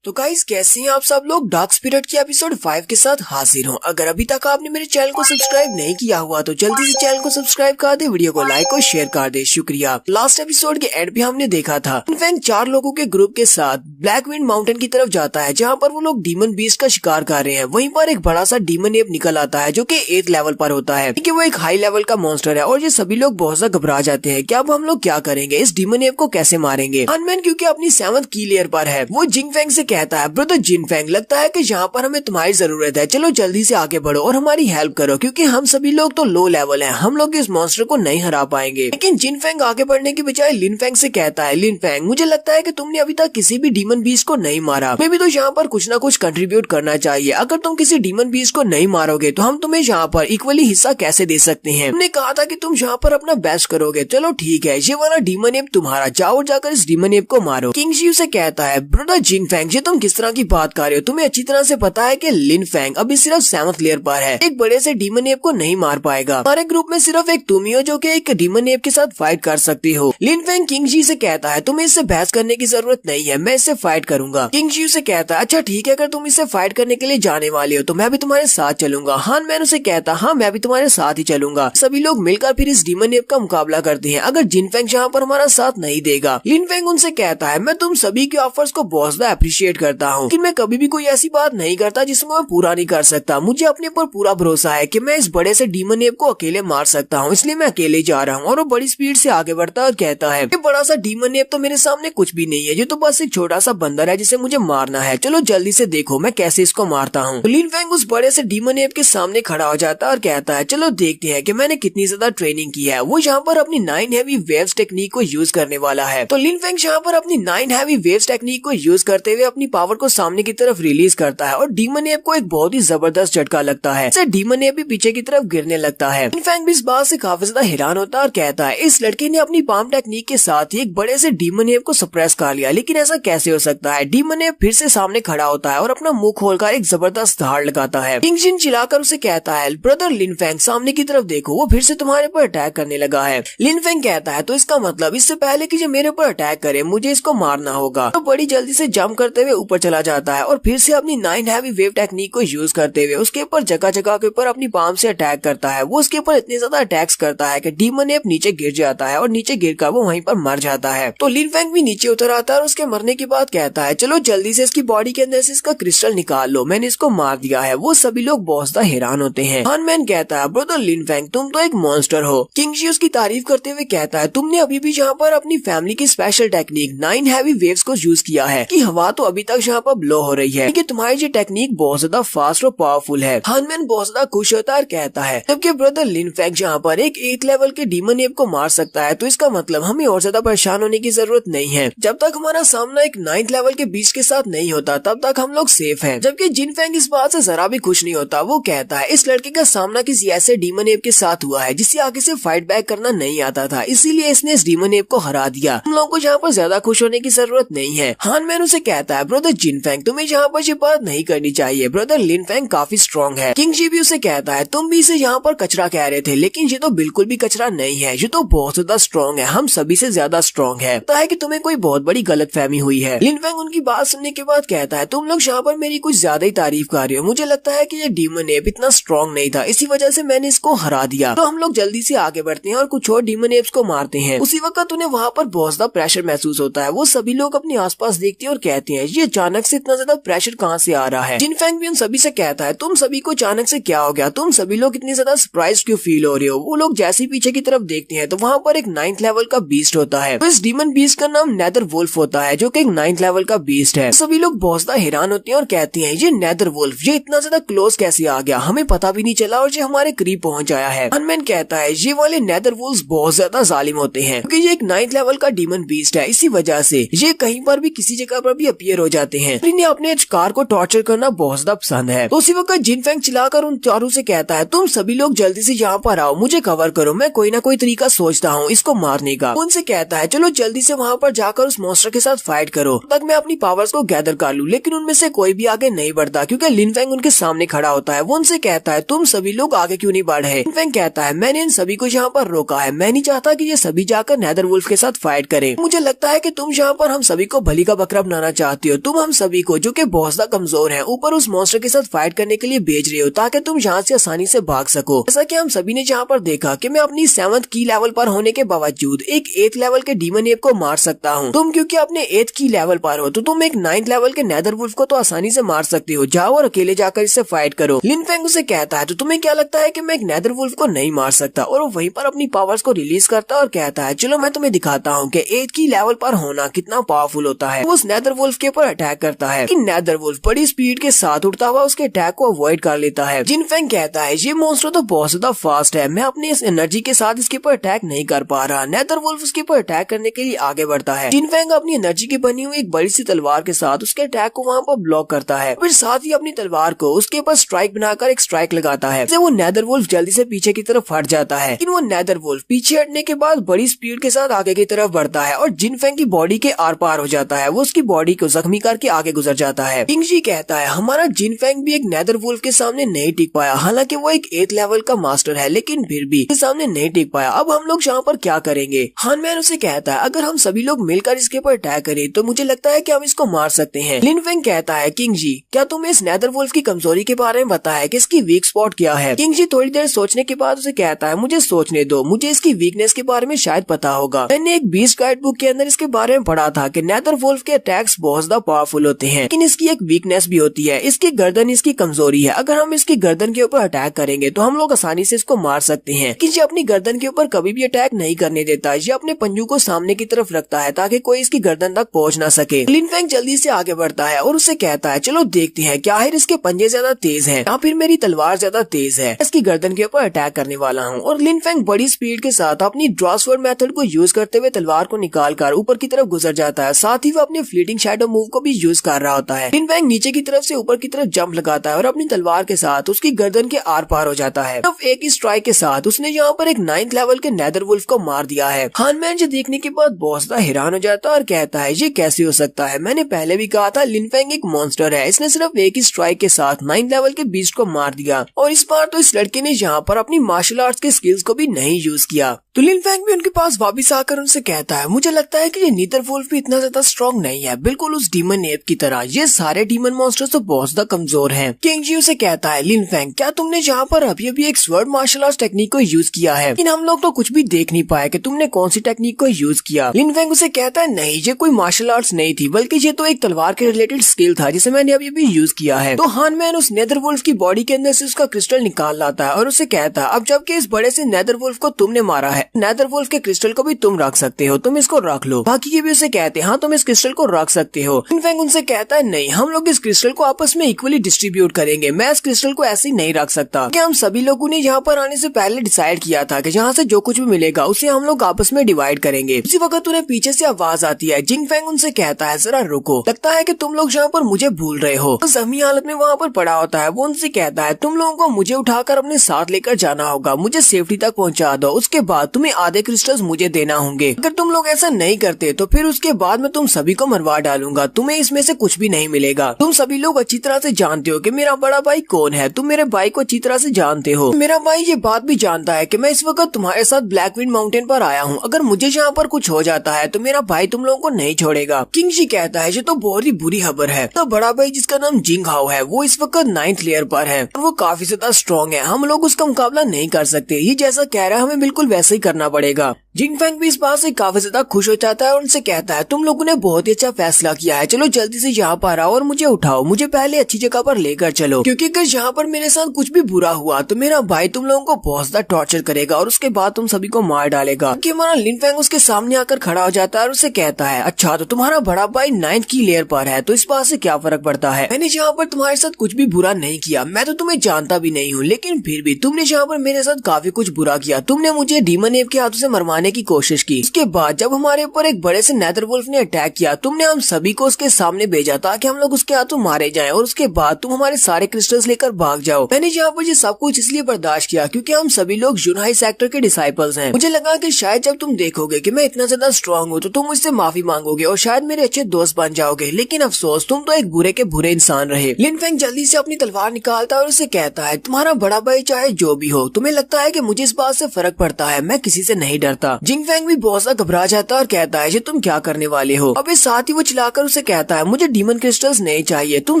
तो गाइस कैसे हैं आप सब लोग, डार्क स्पिरिट की एपिसोड 5 के साथ हाजिर हूँ। अगर अभी तक आपने मेरे चैनल को सब्सक्राइब नहीं किया हुआ तो जल्दी से चैनल को सब्सक्राइब कर दे, वीडियो को लाइक और शेयर कर दे। शुक्रिया। लास्ट एपिसोड के एंड पे हमने देखा था इनफैक्ट 4 लोगों के ग्रुप के साथ ब्लैक विंड माउंटेन की तरफ जाता है, जहाँ पर वो लोग डीमन बीस्ट का शिकार कर रहे हैं। वहीं पर एक बड़ा सा डीमन एप निकल आता है, जो कि 8th लेवल पर होता है, क्योंकि वो एक हाई लेवल का मॉन्स्टर है। और ये सभी लोग बहुत सा घबरा जाते हैं कि अब हम लोग क्या करेंगे, इस डीमन एप को कैसे मारेंगे। अनमैन क्योंकि अपनी 7th की लेयर पर है, वो जिंग फेंग से कहता है ब्रदर जिन फेंग लगता है कि यहाँ पर हमें तुम्हारी जरूरत है, चलो जल्दी से आगे बढ़ो और हमारी हेल्प करो, क्योंकि हम सभी लोग तो लो लेवल हैं, हम लोग इस मॉन्स्टर को नहीं हरा पाएंगे। लेकिन जिन फेंग आगे बढ़ने की बजाय लिन फेंग से कहता है लिन फेंग मुझे लगता है कि तुमने अभी तक किसी भी डीमन बीस्ट को नहीं मारा, मैं भी तो यहाँ पर कुछ ना कुछ कंट्रीब्यूट करना चाहिए। अगर तुम किसी डीमन बीस्ट को नहीं मारोगे तो हम तुम्हें यहाँ पर इक्वली हिस्सा कैसे दे सकते हैं। हमने कहा था कि तुम यहाँ पर अपना बेस्ट करोगे, चलो ठीक है ये वाला डीमन एप तुम्हारा, जाओ और जाकर इस डीमन एप को मारो। किंग जी से कहता है ब्रदर जिन फेंग ये तुम किस तरह की बात कर रहे हो, तुम्हें अच्छी तरह से पता है कि लिन फेंग अभी सिर्फ 7th लेयर पर है, एक बड़े से डीमन एप को नहीं मार पाएगा। हमारे ग्रुप में सिर्फ एक तुम ही हो जो कि एक डीमन एप के साथ फाइट कर सकती हो। लिन फेंग किंग जी से कहता है तुम्हें इससे बहस करने की जरूरत नहीं है, मैं इससे फाइट करूंगा। किंग जी से कहता है अच्छा ठीक है, अगर तुम इससे फाइट करने के लिए जाने वाले हो तो मैं भी तुम्हारे साथ चलूंगा। हान मैन उसे कहता हाँ मैं भी तुम्हारे साथ ही चलूंगा। सभी लोग मिलकर फिर इस डीमन एप का मुकाबला करते हैं, अगर जिन फेंग यहाँ पर हमारा साथ नहीं देगा। लिन फेंग उनसे कहता है मैं तुम सभी के ऑफर्स को बहुत ज्यादा अप्रिशिएट अप्रिशिएट करता हूँ, लेकिन मैं कभी भी कोई ऐसी बात नहीं करता जिसको मैं पूरा नहीं कर सकता। मुझे अपने पर पूरा भरोसा है कि मैं इस बड़े से डीमन एप को अकेले मार सकता हूँ, इसलिए मैं अकेले जा रहा हूँ। और वो बड़ी स्पीड से आगे बढ़ता है और कहता है, ये बड़ा सा डीमन एप तो मेरे सामने कुछ भी नहीं है, ये तो बस एक छोटा सा बंदर है जिसे मुझे मारना है। चलो जल्दी से देखो मैं कैसे इसको मारता हूँ। लिन फेंग उस बड़े से डीमन एप के सामने खड़ा हो जाता है और कहता है, चलो देखते हैं कि मैंने कितनी ज्यादा ट्रेनिंग की है। वो यहाँ पर अपनी 9 हैवी वेव्स टेक्निक को यूज करने वाला है। तो लिन फेंग यहाँ पर अपनी 9 हैवी वेव्स टेक्निक को यूज करते हुए अपनी पावर को सामने की तरफ रिलीज करता है और डीमन एप को एक बहुत ही जबरदस्त झटका लगता है। इससे डीमन एप भी पीछे की तरफ गिरने लगता है। लिन फेंग भी इस बात से काफी ज्यादा हैरान होता है और कहता है, इस लड़के ने अपनी पाम टेक्निक के साथ ही एक बड़े से डीमन एप को सप्रेस कर लिया, लेकिन ऐसा कैसे हो सकता है। डीमन एप फिर से सामने खड़ा होता है और अपना मुंह खोलकर एक जबरदस्त धाड़ लगाता है। किंग जिन चिल्लाकर उसे कहता है, ब्रदर लिन फेंग सामने की तरफ देखो, वो फिर से तुम्हारे पर अटैक करने लगा है। लिन फेंग कहता है, तो इसका मतलब इससे पहले कि ये मेरे पर अटैक करे मुझे इसको मारना होगा। तो बड़ी जल्दी से जंप करते हुए ऊपर चला जाता है और फिर से अपनी 9 हैवी वेव टेक्निक को यूज करते हुए उसके ऊपर जगह जगह के ऊपर अपनी पाम से अटैक करता है। वो उसके ऊपर इतने ज्यादा अटैक्स करता है कि डीमन एप नीचे गिर जाता है और नीचे गिरकर वो वहीं पर मर जाता है। तो लिन फेंग भी नीचे उतर आता है और उसके मरने के बाद कहता है, चलो जल्दी से इसकी बॉडी के अंदर से इसका क्रिस्टल निकाल लो, मैंने इसको मार दिया है। वो सभी लोग बहुत ज्यादा हैरान होते हैं। हान मैन कहता है, ब्रदर लिन फेंग तुम तो एक मॉन्स्टर हो। किंग जी उसकी तारीफ करते हुए कहता है, तुमने अभी भी यहाँ पर अपनी फैमिली की स्पेशल टेक्निक 9 हैवी वेव्स को यूज किया है कि हवा तो अभी तक यहाँ पर ब्लो हो रही है, कि तुम्हारी ये टेक्निक बहुत ज्यादा फास्ट और पावरफुल है। हान मैन बहुत ज्यादा खुश होता है और कहता है, जबकि ब्रदर लिन फेंग यहाँ पर एक 8th लेवल के डीमन एप को मार सकता है, तो इसका मतलब हमें और ज्यादा परेशान होने की जरूरत नहीं है। जब तक हमारा सामना एक 9th लेवल के बीच के साथ नहीं होता तब तक हम लोग सेफ हैं। जबकि जिन फेंग इस बात से जरा भी खुश नहीं होता। वो कहता है, इस लड़के का सामना किसी ऐसे डीमन एप के साथ हुआ है जिसे आगे से फाइट बैक करना नहीं आता था, इसीलिए इसने इस डीमन एप को हरा दिया। हम लोगों को यहाँ पर ज्यादा खुश होने की जरूरत नहीं है। हान मैन उसे कहता है, ब्रदर जिन फेंग तुम्हें यहाँ पर ये बात नहीं करनी चाहिए, ब्रदर लिन फेंग काफी स्ट्रॉन्ग है। किंग जी भी उसे कहता है, तुम भी इसे यहाँ पर कचरा कह रहे थे, लेकिन ये तो बिल्कुल भी कचरा नहीं है, ये तो बहुत ज्यादा स्ट्रॉन्ग है, हम सभी से ज्यादा स्ट्रॉन्ग है। पता है कि तुम्हें कोई बहुत बड़ी गलतफहमी हुई है। लिन फेंग उनकी बात सुनने के बाद कहता है, तुम लोग यहाँ पर मेरी कुछ ज्यादा ही तारीफ कर रहे हो, मुझे लगता है कि ये डीमन एप इतना स्ट्रॉन्ग नहीं था, इसी वजह से मैंने इसको हरा दिया। तो हम लोग जल्दी से आगे बढ़ते हैं और कुछ और डीमन एप्स को मारते हैं। उसी वक्त उन्हें वहाँ पर बहुत ज्यादा प्रेशर महसूस होता है। वो सभी लोग अपने आसपास देखते हैं और कहते हैं, ये अचानक से इतना ज्यादा प्रेशर कहाँ से आ रहा है। जिन फेंग भी उन सभी से कहता है, तुम सभी को अचानक से क्या हो गया, तुम सभी लोग इतनी ज्यादा सरप्राइज क्यों फील हो रहे हो। वो लोग जैसे पीछे की तरफ देखते हैं तो वहाँ पर एक 9th लेवल का बीस्ट होता है। तो इस डीमन बीस्ट का नाम नेदर वुल्फ होता है, जो कि एक 9th लेवल का बीस्ट है। सभी लोग बहुत ज्यादा हैरान होते हैं और कहते हैं, ये नेदर वुल्फ ये इतना ज्यादा क्लोज कैसे आ गया, हमें पता भी नहीं चला और ये हमारे करीब पहुंच आया है। हनमैन कहता है, ये वाले नेदर वुल्फ बहुत ज्यादा जालिम होते हैं, क्योंकि ये एक 9th लेवल का डीमन बीस्ट है, इसी वजह से ये कहीं पर भी किसी जगह पर भी अपीयर हो जाते हैं। इन्हें अपने शिकार को टॉर्चर करना बहुत ज्यादा पसंद है। तो उसी वक्त जिन फेंग चिल्लाकर उन चारों से कहता है, तुम सभी लोग जल्दी से यहाँ पर आओ, मुझे कवर करो, मैं कोई ना कोई तरीका सोचता हूँ इसको मारने का। उनसे कहता है, चलो जल्दी से वहाँ पर जाकर उस मॉन्स्टर के साथ फाइट करो, तक मैं अपनी पावर्स को गैदर कर लूँ। लेकिन उनमें से कोई भी आगे नहीं बढ़ता, क्योंकि लिन फेंग उनके सामने खड़ा होता है। वो उनसे कहता है, तुम सभी लोग आगे क्यों नहीं बढ़े। लिन फेंग कहता है, मैंने इन सभी को यहाँ पर रोका है, मैं नहीं चाहता कि ये सभी जाकर नेदर वुल्फ के साथ फाइट करें। मुझे लगता है कि तुम यहाँ पर हम सभी को बलि का बकरा बनाना चाहती हो। तुम हम सभी को, जो कि बहुत ज्यादा कमजोर हैं, ऊपर उस मॉन्स्टर के साथ फाइट करने के लिए भेज रहे हो, ताकि तुम यहाँ से आसानी से भाग सको। जैसा कि हम सभी ने यहाँ पर देखा कि मैं अपनी 7th की लेवल पर होने के बावजूद एक 8th लेवल के डीमन एप को मार सकता हूँ। तुम क्योंकि अपने 8th की लेवल पर हो, तो तुम एक 9th लेवल के नेदर वुल्फ को तो आसानी से मार सकते हो, जाओ और अकेले जाकर इससे फाइट करो। लिन फेंग उसे कहता है, तो तुम्हें क्या लगता है कि मैं एक नेदर वुल्फ को नहीं मार सकता। और वो वहीं पर अपनी पावर्स को रिलीज करता है और कहता है, चलो मैं तुम्हें दिखाता हूँ कि 8th की लेवल पर होना कितना पावरफुल होता है। वो उस नेदर वुल्फ के ऊपर अटैक करता है, लेकिन नेदर वुल्फ बड़ी स्पीड के साथ उड़ता हुआ उसके अटैक को अवॉइड कर लेता है। जिन फेंग कहता है, ये मॉन्स्टर तो बहुत ज्यादा फास्ट है, मैं अपनी इस एनर्जी के साथ इसके ऊपर अटैक नहीं कर पा रहा। नेदर वुल्फ उसके ऊपर अटैक करने के लिए आगे बढ़ता है। जिन फेंग अपनी एनर्जी की बनी हुई एक बड़ी सी तलवार के साथ उसके अटैक को वहाँ पर ब्लॉक करता है, फिर साथ ही अपनी तलवार को उसके ऊपर स्ट्राइक बनाकर एक स्ट्राइक लगाता है। वो नेदर वुल्फ जल्दी से पीछे की तरफ हट जाता है, लेकिन वो नेदर वुल्फ पीछे हटने के बाद बड़ी स्पीड के साथ आगे की तरफ बढ़ता है और जिन फेंग की बॉडी के आर पार हो जाता है। वो उसकी बॉडी को जख्मी करके आगे गुजर जाता है। किंग जी कहता है, हमारा जिन फेंग भी एक नेदर वुल्फ के सामने नहीं टिक पाया, हालांकि वो एक 8th लेवल का मास्टर है, लेकिन फिर भी इसके सामने नहीं टिक पाया। अब हम लोग यहाँ पर क्या करेंगे। हान मैन उसे कहता है, अगर हम सभी लोग मिलकर इसके ऊपर अटैक करें तो मुझे लगता है कि हम इसको मार सकते हैं। लिन फेंग कहता है, किंग जी क्या तुम्हें इस नेदर वुल्फ की कमजोरी के बारे में पता है कि इसकी वीक स्पॉट क्या है। किंग जी थोड़ी देर सोचने के बाद उसे कहता है, मुझे सोचने दो, मुझे इसकी वीकनेस के बारे में शायद पता होगा। मैंने एक बीस्ट गाइड बुक के अंदर इसके बारे में पढ़ा था कि नेदर वुल्फ के अटैक्स बहुत ज्यादा पावरफुल होते हैं, लेकिन इसकी एक वीकनेस भी होती है। इसकी गर्दन इसकी कमजोरी है। अगर हम इसकी गर्दन के ऊपर अटैक करेंगे तो हम लोग आसानी से इसको मार सकते हैं, कि ये अपनी गर्दन के ऊपर कभी भी अटैक नहीं करने देता। ये अपने पंजों को सामने की तरफ रखता है ताकि कोई इसकी गर्दन तक पहुंच ना सके। लिन फेंग जल्दी से आगे बढ़ता है और उससे कहता है, चलो देखते हैं क्या है इसके पंजे ज्यादा तेज है या फिर मेरी तलवार ज्यादा तेज है। इसकी गर्दन के ऊपर अटैक करने वाला हूँ। और लिन फेंग बड़ी स्पीड के साथ अपनी ड्रॉस्वर्ड मेथड को यूज करते हुए तलवार को निकाल कर ऊपर की तरफ गुजर जाता है। साथ ही वो अपने फ्लीटिंग शैडो मूव को भी यूज कर रहा होता है। लिन फेंग नीचे की तरफ से ऊपर की तरफ जंप लगाता है और अपनी तलवार के साथ उसकी गर्दन के आर पार हो जाता है। तब एक ही स्ट्राइक के साथ उसने यहाँ पर एक 9th लेवल के नेदर वुल्फ को मार दिया है। हानमैन ये देखने के बाद बहुत ज्यादा हैरान हो जाता है और कहता है, ये कैसे हो सकता है? मैंने पहले भी कहा था लिन फेंग एक मॉन्स्टर है। इसने सिर्फ एक ही स्ट्राइक के साथ 9th लेवल के बीस्ट को मार दिया और इस बार तो इस लड़के ने यहाँ पर अपनी मार्शल आर्ट्स के स्किल्स को भी नहीं यूज किया। तो लिन फेंग भी उनके पास वापस आकर उनसे कहता है, मुझे लगता है कि ये नीदर वुल्फ भी इतना ज्यादा स्ट्रॉन्ग नहीं है, बिल्कुल उस डीमन एप की तरह। ये सारे डीमन मॉन्स्टर्स तो बहुत ज्यादा कमजोर हैं। किंग जी उसे कहता है, लिन फेंग क्या तुमने यहाँ पर अभी एक स्वर्ड मार्शल आर्ट्स टेक्निक को यूज किया है? लेकिन हम लोग तो कुछ भी देख नहीं पाए कि तुमने कौन सी टेक्निक को यूज किया। लिन फेंग उसे कहता है, नहीं ये कोई मार्शल आर्ट्स नहीं थी, बल्कि ये तो एक तलवार के रिलेटेड स्किल था जिसे मैंने अभी यूज किया है। तो हानमैन उस नेदर वुल्फ की बॉडी के अंदर से उसका क्रिस्टल निकाल लाता है और उसे कहता है, अब जबकि इस बड़े से नेदर वुल्फ को तुमने मारा है, नेदर वुल्फ के क्रिस्टल को भी तुम रख सकते हो, तुम इसको रख लो। बाकी के भी उसे कहते हैं, हाँ तुम इस क्रिस्टल को रख सकते हो। लिन फेंग उनसे कहता है, नहीं हम लोग इस क्रिस्टल को आपस में इक्वली डिस्ट्रीब्यूट करेंगे, मैं इस क्रिस्टल को ऐसे ही नहीं रख सकता। क्या हम सभी लोगों ने यहाँ पर आने से पहले डिसाइड किया था कि यहाँ से जो कुछ भी मिलेगा उसे हम लोग आपस में डिवाइड करेंगे। उसी वक्त उन्हें पीछे से आवाज आती है। जिंग फेंग उनसे कहता है, जरा रुको, लगता है कि तुम लोग यहाँ पर मुझे भूल रहे हो। तो जख्मी हालत में वहाँ पर पड़ा होता है। वो उनसे कहता है, तुम लोगों को मुझे उठाकर अपने साथ लेकर जाना होगा, मुझे सेफ्टी तक पहुँचा दो, उसके बाद तुम्हें आधे क्रिस्टल्स मुझे देना होंगे। अगर तुम लोग ऐसा नहीं करते तो फिर उसके बाद मैं तुम सभी को मरवा डालूंगा, तुम्हें इसमें से कुछ भी नहीं मिलेगा। तुम सभी लोग अच्छी तरह से जानते हो कि मेरा बड़ा भाई कौन है, तुम मेरे भाई को अच्छी तरह से जानते हो। मेरा भाई ये बात भी जानता है कि मैं इस वक्त तुम्हारे साथ ब्लैकविंड माउंटेन पर आया हूँ। अगर मुझे यहाँ पर कुछ हो जाता है तो मेरा भाई तुम लोगों को नहीं छोड़ेगा। किंग जी कहता है, ये तो बहुत ही बुरी खबर है। तो बड़ा भाई जिसका नाम जिंग हाओ है वो इस वक्त 9th लेयर पर है और वो काफी ज्यादा स्ट्रॉन्ग है, हम लोग उसका मुकाबला नहीं कर सकते। ये जैसा कह रहा है हमें बिल्कुल वैसा ही करना पड़ेगा। जिंग फेंग भी इस बात से काफी ज्यादा खुश हो जाता है और उनसे कहता है, तुम लोगों ने बहुत ही अच्छा फैसला किया है, चलो जल्दी से यहाँ पर आओ और मुझे उठाओ, मुझे पहले अच्छी जगह पर लेकर चलो, क्योंकि अगर यहाँ पर मेरे साथ कुछ भी बुरा हुआ तो मेरा भाई तुम लोगों को बहुत ज्यादा टॉर्चर करेगा और उसके बाद तुम सभी को मार डालेगा। क्योंकि हमारा लिन फेंग उसके सामने आकर खड़ा हो जाता है और उसे कहता है, अच्छा तो तुम्हारा बड़ा भाई 9th की लेयर पर है तो इस बात से क्या फर्क पड़ता है? मैंने यहाँ पर तुम्हारे साथ कुछ भी बुरा नहीं किया, मैं तो तुम्हें जानता भी नहीं हूँ, लेकिन फिर भी तुमने यहाँ पर मेरे साथ काफी कुछ बुरा किया। तुमने मुझे डीमन एप के हाथों से मरवाने की कोशिश की। उसके बाद जब हमारे ऊपर एक बड़े से नेदर वुल्फ ने अटैक किया, तुमने हम सभी को उसके सामने भेजा ताकि हम लोग उसके हाथों मारे जाएं और उसके बाद तुम हमारे सारे क्रिस्टल्स लेकर भाग जाओ। मैंने यहाँ पर ये सब कुछ इसलिए बर्दाश्त किया क्योंकि हम सभी लोग यूनहाई सेक्टर के डिसाइपल्स हैं। मुझे लगा कि शायद जब तुम देखोगे कि मैं इतना ज्यादा स्ट्रॉन्ग हूँ तो तुम मुझसे माफी मांगोगे और शायद मेरे अच्छे दोस्त बन जाओगे, लेकिन अफसोस तुम तो एक बुरे के बुरे इंसान रहे। लिन फेंग जल्दी से अपनी तलवार निकालता है और उसे कहता है, तुम्हारा बड़ा भाई चाहे जो भी हो, तुम्हें लगता है कि मुझे इस बात से फर्क पड़ता है, मैं किसी से नहीं डरता। जिंग फेंग भी बहुत सा घबरा जाता है और कहता है, ये तुम क्या करने वाले हो? अब इस साथ ही वो चिल्लाकर उसे कहता है, मुझे डीमन क्रिस्टल्स नहीं चाहिए, तुम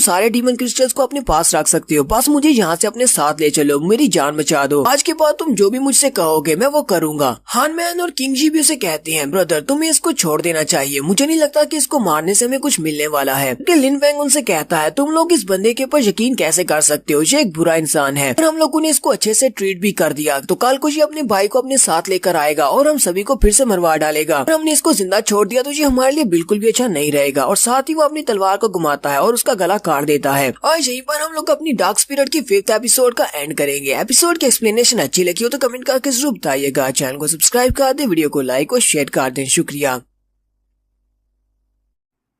सारे डीमन क्रिस्टल्स को अपने पास रख सकते हो, बस मुझे यहाँ से अपने साथ ले चलो, मेरी जान बचा दो। आज के बाद तुम जो भी मुझसे कहोगे मैं वो करूंगा। हानमैन और किंग जी भी उसे कहते हैं, ब्रदर तुम्हें इसको छोड़ देना चाहिए, मुझे नहीं लगता कि इसको मारने से हमें कुछ मिलने वाला है। लिन फेंग उनसे कहता है, तुम लोग इस बंदे के ऊपर यकीन कैसे कर सकते हो, ये एक बुरा इंसान है और हम लोगों ने इसको अच्छे से ट्रीट भी कर दिया, तो कल को ये अपने भाई को अपने साथ लेकर आएगा और हम सभी को फिर से मरवा डालेगा। और हमने इसको जिंदा छोड़ दिया तो ये हमारे लिए बिल्कुल भी अच्छा नहीं रहेगा। और साथ ही वो अपनी तलवार को घुमाता है और उसका गला काट देता है। और यहीं पर हम लोग अपनी डार्क स्पिरिट की 5th एपिसोड का एंड करेंगे। एपिसोड की एक्सप्लेनेशन अच्छी लगी हो तो कमेंट करके जरूर बताइएगा। चैनल को सब्सक्राइब कर दे, वीडियो को लाइक और शेयर कर दें। शुक्रिया।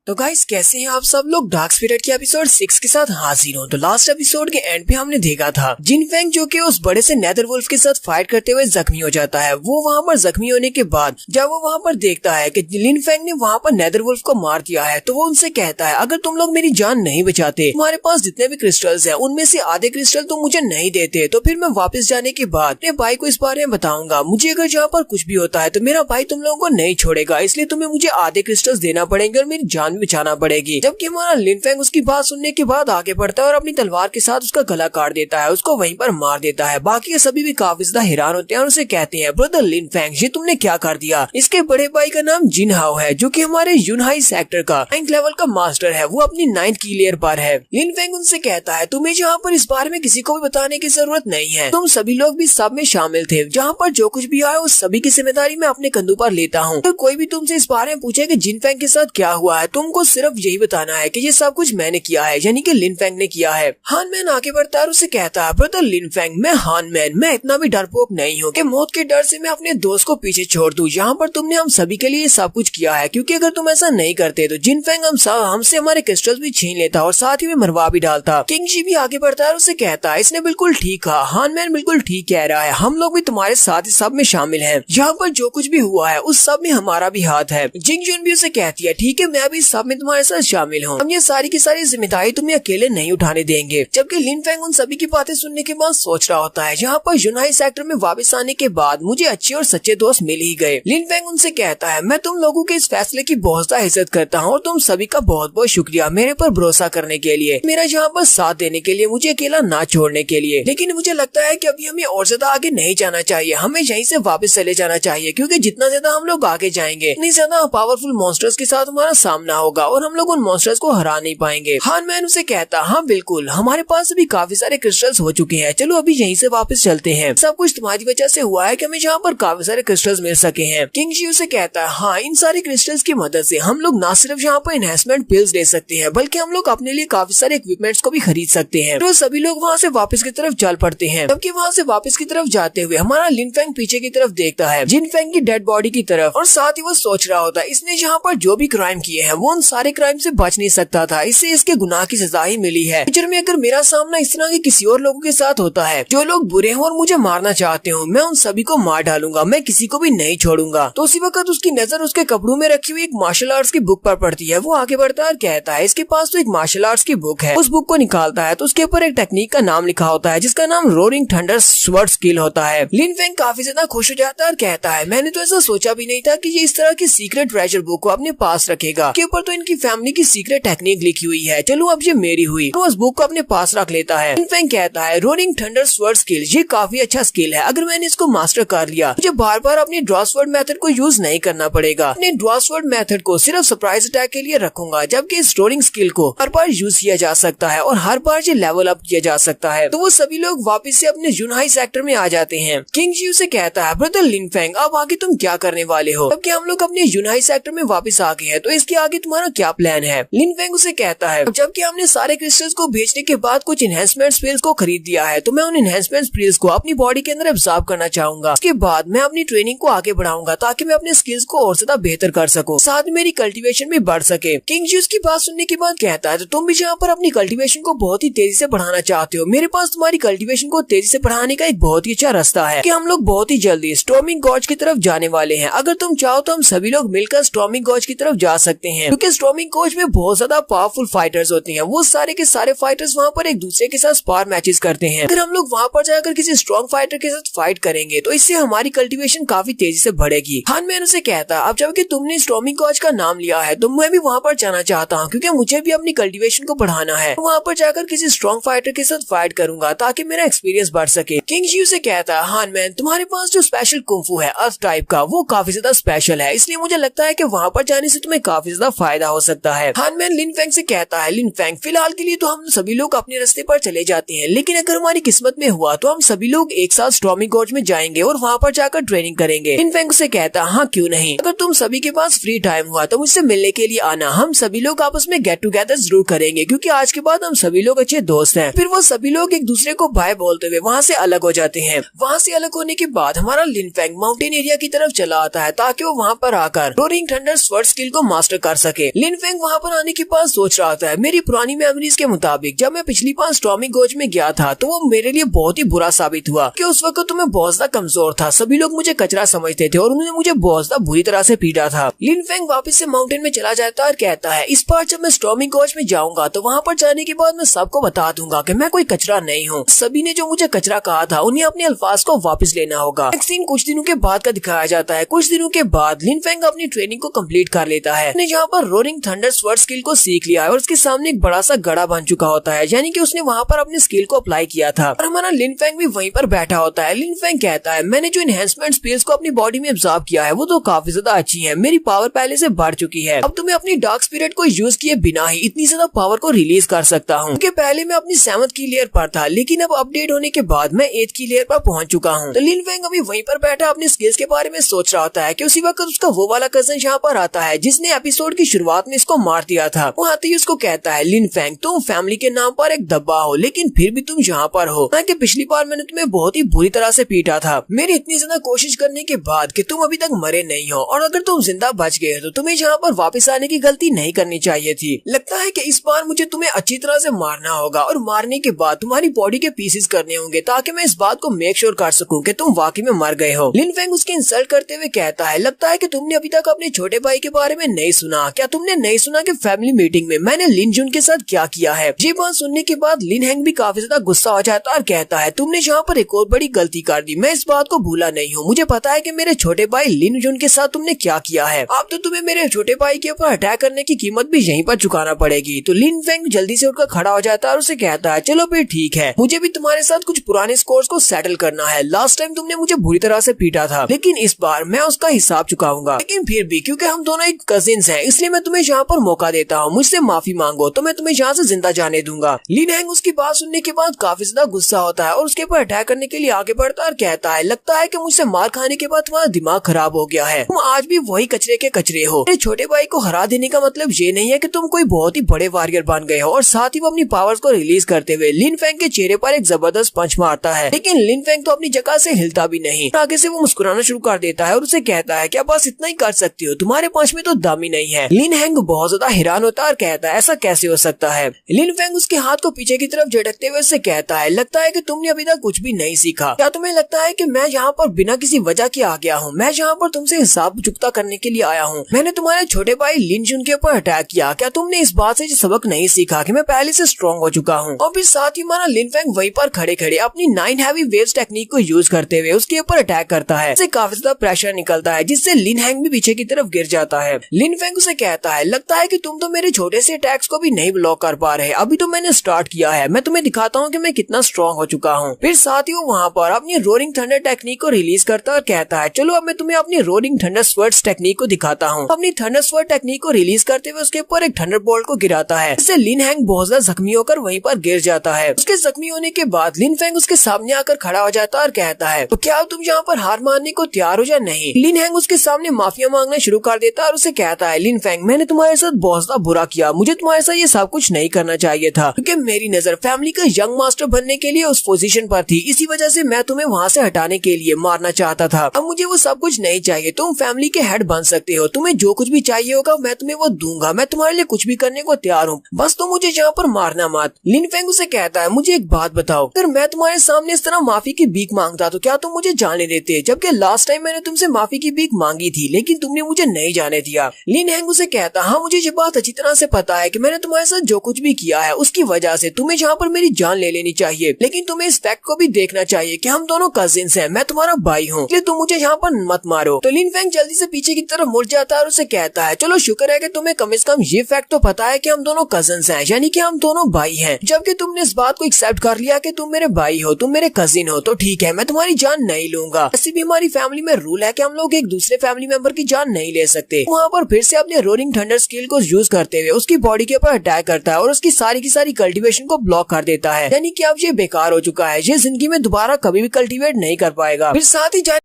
तो गाइस कैसे हैं आप सब लोग? डार्क स्पिरिट के एपिसोड 6 के साथ हाजिर हो। तो लास्ट एपिसोड के एंड पे हमने देखा था जिन फेंग जो कि उस बड़े से नेदर वुल्फ के साथ फाइट करते हुए जख्मी हो जाता है। वो वहाँ पर जख्मी होने के बाद जब वो वहाँ पर देखता है कि लिन फेंग ने वहाँ पर नेदर वुल्फ को मार दिया है, तो वो उनसे कहता है, अगर तुम लोग मेरी जान नहीं बचाते, तुम्हारे पास जितने भी क्रिस्टल्स हैं उनमें से आधे क्रिस्टल तुम मुझे नहीं देते, तो फिर मैं वापस जाने के बाद अपने भाई को इस बारे में बताऊंगा। मुझे अगर यहाँ पर कुछ भी होता है तो मेरा भाई तुम लोगों को नहीं छोड़ेगा, इसलिए तुम्हें मुझे आधे क्रिस्टल्स देना पड़ेंगे और मेरी जान जान बचाना पड़ेगी। जबकि हमारा लिन फेंग उसकी बात सुनने के बाद आगे बढ़ता है और अपनी तलवार के साथ उसका गला काट देता है, उसको वहीं पर मार देता है। बाकी के सभी भी काफी ज्यादा हैरान होते हैं और उसे कहते हैं, ब्रदर लिन फेंग, ये तुमने क्या कर दिया? इसके बड़े भाई का नाम जिन हाओ है, जो कि हमारे यूनहाई सेक्टर का 9th लेवल का मास्टर है। वो अपनी 9th की लेयर पर है। लिन फेंग उनसे कहता है, तुम्हें जहाँ पर इस बारे में किसी को भी बताने की जरूरत नहीं है। तुम सभी लोग भी सब में शामिल थे। जहाँ पर जो कुछ भी आया उस सभी की जिम्मेदारी मैं अपने कंधों पर लेता हूँ। तो कोई भी तुमसे इस बारे में पूछे कि जिन फेंग के साथ क्या हुआ है, तुमको सिर्फ यही बताना है कि ये सब कुछ मैंने किया है, यानी कि लिन फेंग ने किया है। हान मैन आगे बढ़ता है और उसे कहता है, ब्रदर लिन फेंग, मैं हान मैन, मैं इतना भी डरपोक नहीं हूँ कि मौत के डर से मैं अपने दोस्त को पीछे छोड़ दूं। यहाँ पर तुमने हम सभी के लिए सब कुछ किया है, क्योंकि अगर तुम ऐसा नहीं करते तो जिन फेंग हमसे हमारे क्रिस्टल्स भी छीन लेता और साथ ही में मरवा भी डालता। किंग जी भी आगे बढ़ता है और उसे कहता है, इसने बिल्कुल ठीक कहा, हान मैन बिल्कुल ठीक कह रहा है, हम लोग भी तुम्हारे साथ ही सब में शामिल हैं। यहाँ पर जो कुछ भी हुआ है उस सब में हमारा भी हाथ है। जिंग जुन भी उसे कहती है, ठीक है, मैं भी सब में तुम्हारे साथ शामिल हूँ। हम ये सारी की सारी जिम्मेदारी तुम्हें अकेले नहीं उठाने देंगे। जबकि लिन फेंग उन सभी की बातें सुनने के बाद सोच रहा होता है, यहाँ पर यूनाई सेक्टर में वापस आने के बाद मुझे अच्छे और सच्चे दोस्त मिल ही गए। लिन फेंग उनसे कहता है, मैं तुम लोगों के इस फैसले की बहुत ज्यादा इज्जत करता हूँ और तुम सभी का बहुत बहुत शुक्रिया मेरे पर भरोसा करने के लिए, मेरा यहाँ पर साथ देने के लिए, मुझे अकेला ना छोड़ने के लिए। लेकिन मुझे लगता है कि अभी हमें और ज्यादा आगे नहीं जाना चाहिए, हमें यहीं से वापस चले जाना चाहिए, क्योंकि जितना ज्यादा हम लोग आगे जाएंगे उतनी ज्यादा पावरफुल मॉन्स्टर्स के साथ हमारा सामना होगा और हम लोग उन मॉन्स्टर्स को हरा नहीं पाएंगे। हान मैन उसे कहता, हाँ बिल्कुल, हमारे पास अभी काफी सारे क्रिस्टल्स हो चुके हैं, चलो अभी यहीं से वापस चलते हैं। सब कुछ तुम्हारी वजह से हुआ है कि हमें यहाँ पर काफी सारे क्रिस्टल्स मिल सके हैं। किंग जी उसे कहता है, हाँ, इन सारे क्रिस्टल्स की मदद से हम लोग न सिर्फ यहाँ पर एनहेंसमेंट पिल्स ले सकते हैं, बल्कि हम लोग अपने लिए काफी सारे इक्विपमेंट्स को भी खरीद सकते हैं। तो सभी लोग वहाँ से वापस की तरफ चल पड़ते हैं। जबकि वहाँ से वापस की तरफ जाते हुए हमारा लिन फेंग पीछे की तरफ देखता है, जिन फेंग की डेड बॉडी की तरफ, और साथ ही वो सोच रहा होता है, इसने यहाँ पर जो भी क्राइम किए हैं वो उन सारे क्राइम से बच नहीं सकता था, इससे इसके गुनाह की सजा ही मिली है। फ्यूचर में अगर मेरा सामना इस तरह के किसी और लोगों के साथ होता है जो लोग बुरे हैं और मुझे मारना चाहते हो, मैं उन सभी को मार डालूंगा, मैं किसी को भी नहीं छोड़ूंगा। तो उसी वक्त उसकी नजर उसके कपड़ों में रखी हुई एक मार्शल आर्ट्स की बुक पर पड़ती है। वो आगे बढ़ता है और कहता है, इसके पास तो एक मार्शल आर्ट्स की बुक है। उस बुक को निकालता है तो उसके ऊपर एक टेक्निक का नाम लिखा होता है जिसका नाम रोरिंग थंडर स्वर्ड स्किल होता है। लिन फेंग काफी ज्यादा खुश हो जाता है और कहता है, मैंने तो ऐसा सोचा भी नहीं था कि ये इस तरह की सीक्रेट ट्रेजर बुक को अपने पास रखेगा। के ऊपर तो इनकी फैमिली की सीक्रेट टेक्निक लिखी हुई है, चलो अब ये मेरी हुई। तो उस बुक को अपने पास रख लेता है। लिन फेंग कहता है, रोरिंग थंडर स्वर्ड स्किल ये काफी अच्छा स्किल है, अगर मैंने इसको मास्टर कर लिया मुझे बार बार अपनी ड्रॉ स्वर्ड मेथड को यूज नहीं करना पड़ेगा। अपने ड्रॉ स्वर्ड मेथड को सिर्फ सरप्राइज अटैक के लिए रखूंगा, जबकि इस रोरिंग स्किल को हर बार यूज किया जा सकता है और हर बार ये लेवल अप किया जा सकता है। तो वो सभी लोग वापस से अपने यूनहाई सेक्टर में आ जाते हैं। किंग जी उसे कहता है, ब्रदर लिन फेंग, अब आगे तुम क्या करने वाले हो? जबकि हम लोग अपने यूनहाई सेक्टर में वापस आ गए हैं, तो इसके आगे तुम्हारा क्या प्लान है? लिन फेंग उसे कहता है, जबकि हमने सारे क्रिस्टल्स को बेचने के बाद कुछ एनहेंसमेंट स्पिल्स को खरीद दिया है, तो मैं उन एनहेंसमेंट स्पिल्स को अपनी बॉडी के अंदर एब्जॉर्ब करना चाहूंगा। उसके बाद मैं अपनी ट्रेनिंग को आगे बढ़ाऊंगा ताकि मैं अपने स्किल्स को और ज्यादा बेहतर कर सकूं, साथ में मेरी कल्टीवेशन भी बढ़ सके। किंग जी उसकी बात सुनने के बाद कहता है, तो तुम भी यहाँ पर अपनी कल्टीवेशन को बहुत ही तेजी से बढ़ाना चाहते हो, मेरे पास तुम्हारी कल्टीवेशन को तेजी से बढ़ाने का एक बहुत ही अच्छा रास्ता है कि हम लोग बहुत ही जल्दी स्टॉर्मिंग गॉर्ज की तरफ जाने वाले हैं। अगर तुम चाहो तो हम सभी लोग मिलकर स्टॉर्मिंग गॉर्ज की तरफ जा सकते हैं, क्योंकि स्टॉर्मिंग गॉर्ज में बहुत ज्यादा पावरफुल फाइटर्स होते हैं। वो सारे के सारे फाइटर्स वहाँ पर एक दूसरे के साथ स्पार मैचेस करते हैं। अगर हम लोग वहाँ पर जाकर किसी स्ट्रॉन्ग फाइटर के साथ फाइट करेंगे तो इससे हमारी कल्टीवेशन काफी तेजी से बढ़ेगी। हान मैन उसे कहता, अब जबकि तुमने स्टॉर्मिंग गॉर्ज का नाम लिया है तो मैं भी वहाँ पर जाना चाहता हूँ, क्योंकि मुझे भी अपनी कल्टीवेशन को बढ़ाना है। वहाँ पर जाकर किसी स्ट्रॉन्ग फाइटर के साथ फाइट करूंगा ताकि मेरा एक्सपीरियंस बढ़ सके। किंग जी उसे कहता है, हान मैन, तुम्हारे पास जो स्पेशल कुंफू है अर्थ टाइप का, वो काफी ज्यादा स्पेशल है, इसलिए मुझे लगता है कि वहाँ पर जाने से तुम्हें काफी ज्यादा फायदा हो सकता है। हान मैन लिन फेंग से कहता है, लिन फेंग, फिलहाल के लिए तो हम सभी लोग अपने रास्ते पर चले जाते हैं, लेकिन अगर हमारी किस्मत में हुआ तो हम सभी लोग एक साथ स्टॉर्मिंग गॉर्ज में जाएंगे और वहाँ पर जाकर ट्रेनिंग करेंगे। लिन फेंग उसे कहता, हाँ क्यों नहीं, अगर तुम सभी के पास फ्री टाइम हुआ तो मुझसे मिलने के लिए आना, हम सभी लोग आपस में गेट टुगेदर जरूर करेंगे, क्योंकि आज के बाद हम सभी लोग अच्छे दोस्त हैं। फिर वो सभी लोग एक दूसरे को बाय बोलते हुए वहाँ से अलग हो जाते हैं। वहाँ से अलग होने के बाद हमारा लिन फेंग माउंटेन एरिया की तरफ चला आता है ताकि वो वहाँ पर आकर रोरिंग थंडर स्वर्ड स्किल को मास्टर कर सके। लिन फेंग वहाँ पर आने के बाद सोच रहा था, मेरी पुरानी मेमोरीज के मुताबिक जब मैं पिछली बार स्टॉर्मिंग गॉर्ज में गया था तो वो मेरे लिए बहुत ही बुरा साबित हुआ कि उस वक्त तो मैं बहुत ज्यादा कमजोर था, सभी लोग मुझे कचरा समझते थे और उन्होंने मुझे बहुत ज्यादा बुरी तरह से पीटा था। लिन फेंग वापस से माउंटेन में चला जाता है और कहता है, इस बार जब मैं स्टॉर्मिंग गॉर्ज में जाऊंगा तो वहाँ पर जाने के बाद मैं सबको बता दूंगा कि मैं कोई कचरा नहीं हूँ। सभी ने जो मुझे कचरा कहा था उन्हें अपने अल्फाज को वापस लेना होगा। एक सीन कुछ दिनों के बाद का दिखाया जाता है। कुछ दिनों के बाद लिन फेंग अपनी ट्रेनिंग को कंप्लीट कर लेता है। जहाँ पर पर रोरिंग थंडर स्वर्ड स्किल को सीख लिया है और उसके सामने एक बड़ा सा गड़ा बन चुका होता है, यानी कि उसने वहाँ पर अपने स्किल को अप्लाई किया था। और हमारा लिन फेंग भी वहीं पर बैठा होता है। लिन फेंग कहता है मैंने जो एनहेंसमेंट स्पेस को अपनी बॉडी में एब्जॉर्ब किया है वो तो काफी ज्यादा अच्छी है, मेरी पावर पहले से बढ़ चुकी है। अब तुम्हें अपनी डार्क स्पिरिट को यूज किए बिना ही इतनी ज्यादा पावर को रिलीज कर सकता हूँ, क्योंकि पहले मैं अपनी 7th की लेयर पर था, लेकिन अब अपडेट होने के बाद मैं 8th की लेयर पर पहुंच चुका हूँ। तो लिन फेंग अभी वहीं पर बैठा अपने स्किल्स के बारे में सोच रहा होता है कि उसी वक्त उसका वो वाला कजन यहाँ पर आता है जिसने एपिसोड की शुरुआत में इसको मार दिया था। वो आते ही उसको कहता है लिन फेंग तुम फैमिली के नाम पर एक दब्बा हो, लेकिन फिर भी तुम यहाँ पर हो, कि पिछली बार मैंने तुम्हें बहुत ही बुरी तरह से पीटा था। मेरी इतनी ज्यादा कोशिश करने के बाद कि तुम अभी तक मरे नहीं हो, और अगर तुम जिंदा बच गए तो तुम्हें यहाँ पर वापस आने की गलती नहीं करनी चाहिए थी। लगता है कि इस बार मुझे तुम्हें अच्छी तरह से मारना होगा और मारने के बाद तुम्हारी बॉडी के पीसेस करने होंगे ताकि मैं इस बात को मेक श्योर कर सकूं कि तुम वाकई में मर गए हो। लिन फेंग उसके इंसल्ट करते हुए कहता है लगता है कि तुमने अभी तक अपने छोटे भाई के बारे में नहीं सुना। क्या तुमने नहीं सुना कि फैमिली मीटिंग में मैंने लिन जुन के साथ क्या किया है? ये बात सुनने के बाद लिन हैंग भी काफी ज्यादा गुस्सा हो जाता है और कहता है तुमने यहाँ पर एक और बड़ी गलती कर दी, मैं इस बात को भूला नहीं हूँ। मुझे पता है कि मेरे छोटे भाई लिन जुन के साथ तुमने क्या किया है। अब तो तुम्हें मेरे छोटे भाई के ऊपर अटैक करने की कीमत भी यहीं पर चुकाना पड़ेगी। तो लिन फेंग जल्दी से उठकर खड़ा हो जाता है और उसे कहता है चलो फिर ठीक है, मुझे भी तुम्हारे साथ कुछ पुराने स्कोर्स को सेटल करना है। लास्ट टाइम तुमने मुझे बुरी तरह से पीटा था, लेकिन इस बार मैं उसका हिसाब चुकाऊंगा। लेकिन फिर भी क्योंकि हम दोनों एक कजिन्स हैं, इसलिए मैं तुम्हें यहाँ पर मौका देता हूँ, मुझसे माफी मांगो तो मैं तुम्हें यहाँ से जिंदा जाने दूंगा। लिन हैंग उसकी बात सुनने के बाद काफी ज्यादा गुस्सा होता है और उसके ऊपर अटैक करने के लिए आगे बढ़ता है और कहता है लगता है कि मुझसे मार खाने के बाद तुम्हारा दिमाग खराब हो गया है, तुम आज भी वही कचरे के कचरे हो। मेरे छोटे भाई को हरा देने का मतलब ये नहीं है कि तुम कोई बहुत ही बड़े वॉरियर बन गए हो। और साथ ही वो अपनी पावर्स को रिलीज करते हुए लिन फेंग के चेहरे पर एक जबरदस्त पंच मारता है, लेकिन लिन फेंग तो अपनी जगह से हिलता भी नहीं। आगे से वो मुस्कुराना शुरू कर देता है और उसे कहता है क्या बस इतना ही कर सकती हो, तुम्हारे पंच में तो दम ही नहीं है। लिन हैंग बहुत ज्यादा हैरान होता है और कहता है ऐसा कैसे हो सकता है। लिन फेंग उसके हाथ को पीछे की तरफ झटकते हुए उससे कहता है लगता है कि तुमने अभी तक कुछ भी नहीं सीखा। क्या तुम्हें लगता है कि मैं यहाँ पर बिना किसी वजह के आ गया हूँ? मैं यहाँ पर तुमसे हिसाब चुकता करने के लिए आया हूँ। मैंने तुम्हारे छोटे भाई लिन जुन के ऊपर अटैक किया, क्या तुमने इस बात से सबक नहीं सीखा कि मैं पहले से स्ट्रॉन्ग हो चुका हूँ? और फिर साथ ही हमारा लिन फेंग वहीं पर खड़े खड़े अपनी 9 हैवी वेव्स टेक्निक को यूज करते हुए उसके ऊपर अटैक करता है। इससे काफी ज्यादा प्रेशर निकलता है जिससे लिन हैंग भी पीछे की तरफ गिर जाता है। लिन फेंग उसे कहता है लगता है कि तुम तो मेरे छोटे से अटैक्स को भी नहीं ब्लॉक कर पा रहे, अभी तो मैंने स्टार्ट किया है, मैं तुम्हें दिखाता हूँ कि मैं कितना स्ट्रॉन्ग हो चुका हूँ। फिर साथ ही वो वहाँ पर अपनी रोरिंग थंडर टेक्निक को रिलीज करता है और कहता है चलो अब मैं तुम्हें अपनी रोरिंग थंडर स्वर्ड्स टेक्निक को दिखाता हूँ। अपनी थंडर स्वर्ड टेक्निक को रिलीज करते हुए उसके ऊपर एक थंडर बोल्ट को गिराता है, इससे लिन हैंग बहुत ज्यादा जख्मी होकर वहीं पर गिर जाता है। उसके जख्मी होने के बाद लिन फेंग उसके सामने आकर खड़ा हो जाता है और कहता है तो क्या तुम यहाँ पर हार मानने को तैयार हो या नहीं? लिन हैंग उसके सामने माफिया मांगना शुरू कर देता है और उसे कहता है लिन फेंग मैंने तुम्हारे साथ बहुत ज्यादा बुरा किया, मुझे तुम्हारे साथ ये सब कुछ नहीं करना चाहिए था, क्योंकि मेरी नजर फैमिली का यंग मास्टर बनने के लिए उस पोजीशन पर थी, इसी वजह से मैं तुम्हें वहाँ से हटाने के लिए मारना चाहता था। अब मुझे वो सब कुछ नहीं चाहिए, तुम फैमिली के हेड बन सकते हो, तुम्हें जो कुछ भी चाहिए होगा मैं तुम्हें वो दूंगा, मैं तुम्हारे लिए कुछ भी करने को तैयार हूँ, बस तुम मुझे यहाँ पर मारना मत। लिन फेंग उसे कहता है मुझे एक बात बताओ, अगर मैं तुम्हारे सामने इस तरह माफी की भीख मांगता तो क्या तुम मुझे जाने देते? जबकि लास्ट टाइम मैंने तुमसे माफी की भीख मांगी थी लेकिन तुमने मुझे नहीं जाने दिया। लिन हैंग उसे कहता हाँ मुझे ये बात अच्छी तरह से पता है कि मैंने तुम्हारे साथ जो कुछ भी किया है उसकी वजह से तुम्हें यहाँ पर मेरी जान ले लेनी चाहिए, लेकिन तुम्हें इस फैक्ट को भी देखना चाहिए कि हम दोनों कजिन्स हैं, मैं तुम्हारा भाई हूँ, इसलिए तुम मुझे यहाँ पर मत मारो। तो लिन फेंग जल्दी से पीछे की तरफ मुड़ जाता है और उसे कहता है चलो शुक्र है कि तुम्हें कम से कम ये फैक्ट तो पता है कि हम दोनों कजिन्स हैं, यानी कि हम दोनों भाई हैं। जबकि तुमने इस बात को एक्सेप्ट कर लिया कि तुम मेरे भाई हो, तुम मेरे कजिन हो, तो ठीक है मैं तुम्हारी जान नहीं लूंगा। ऐसे भी हमारी फैमिली में रूल है कि हम लोग एक दूसरे फैमिली मेंबर की जान नहीं ले सकते। वहाँ पर फिर से अपने रोरिंग थंडर स्किल को यूज करते हुए उसकी बॉडी के ऊपर अटैक करता है और उसकी सारी की सारी कल्टीवेशन को ब्लॉक कर देता है, यानी कि अब ये बेकार हो चुका है, ये जिंदगी में दोबारा कभी भी कल्टीवेट नहीं कर पाएगा। फिर साथ ही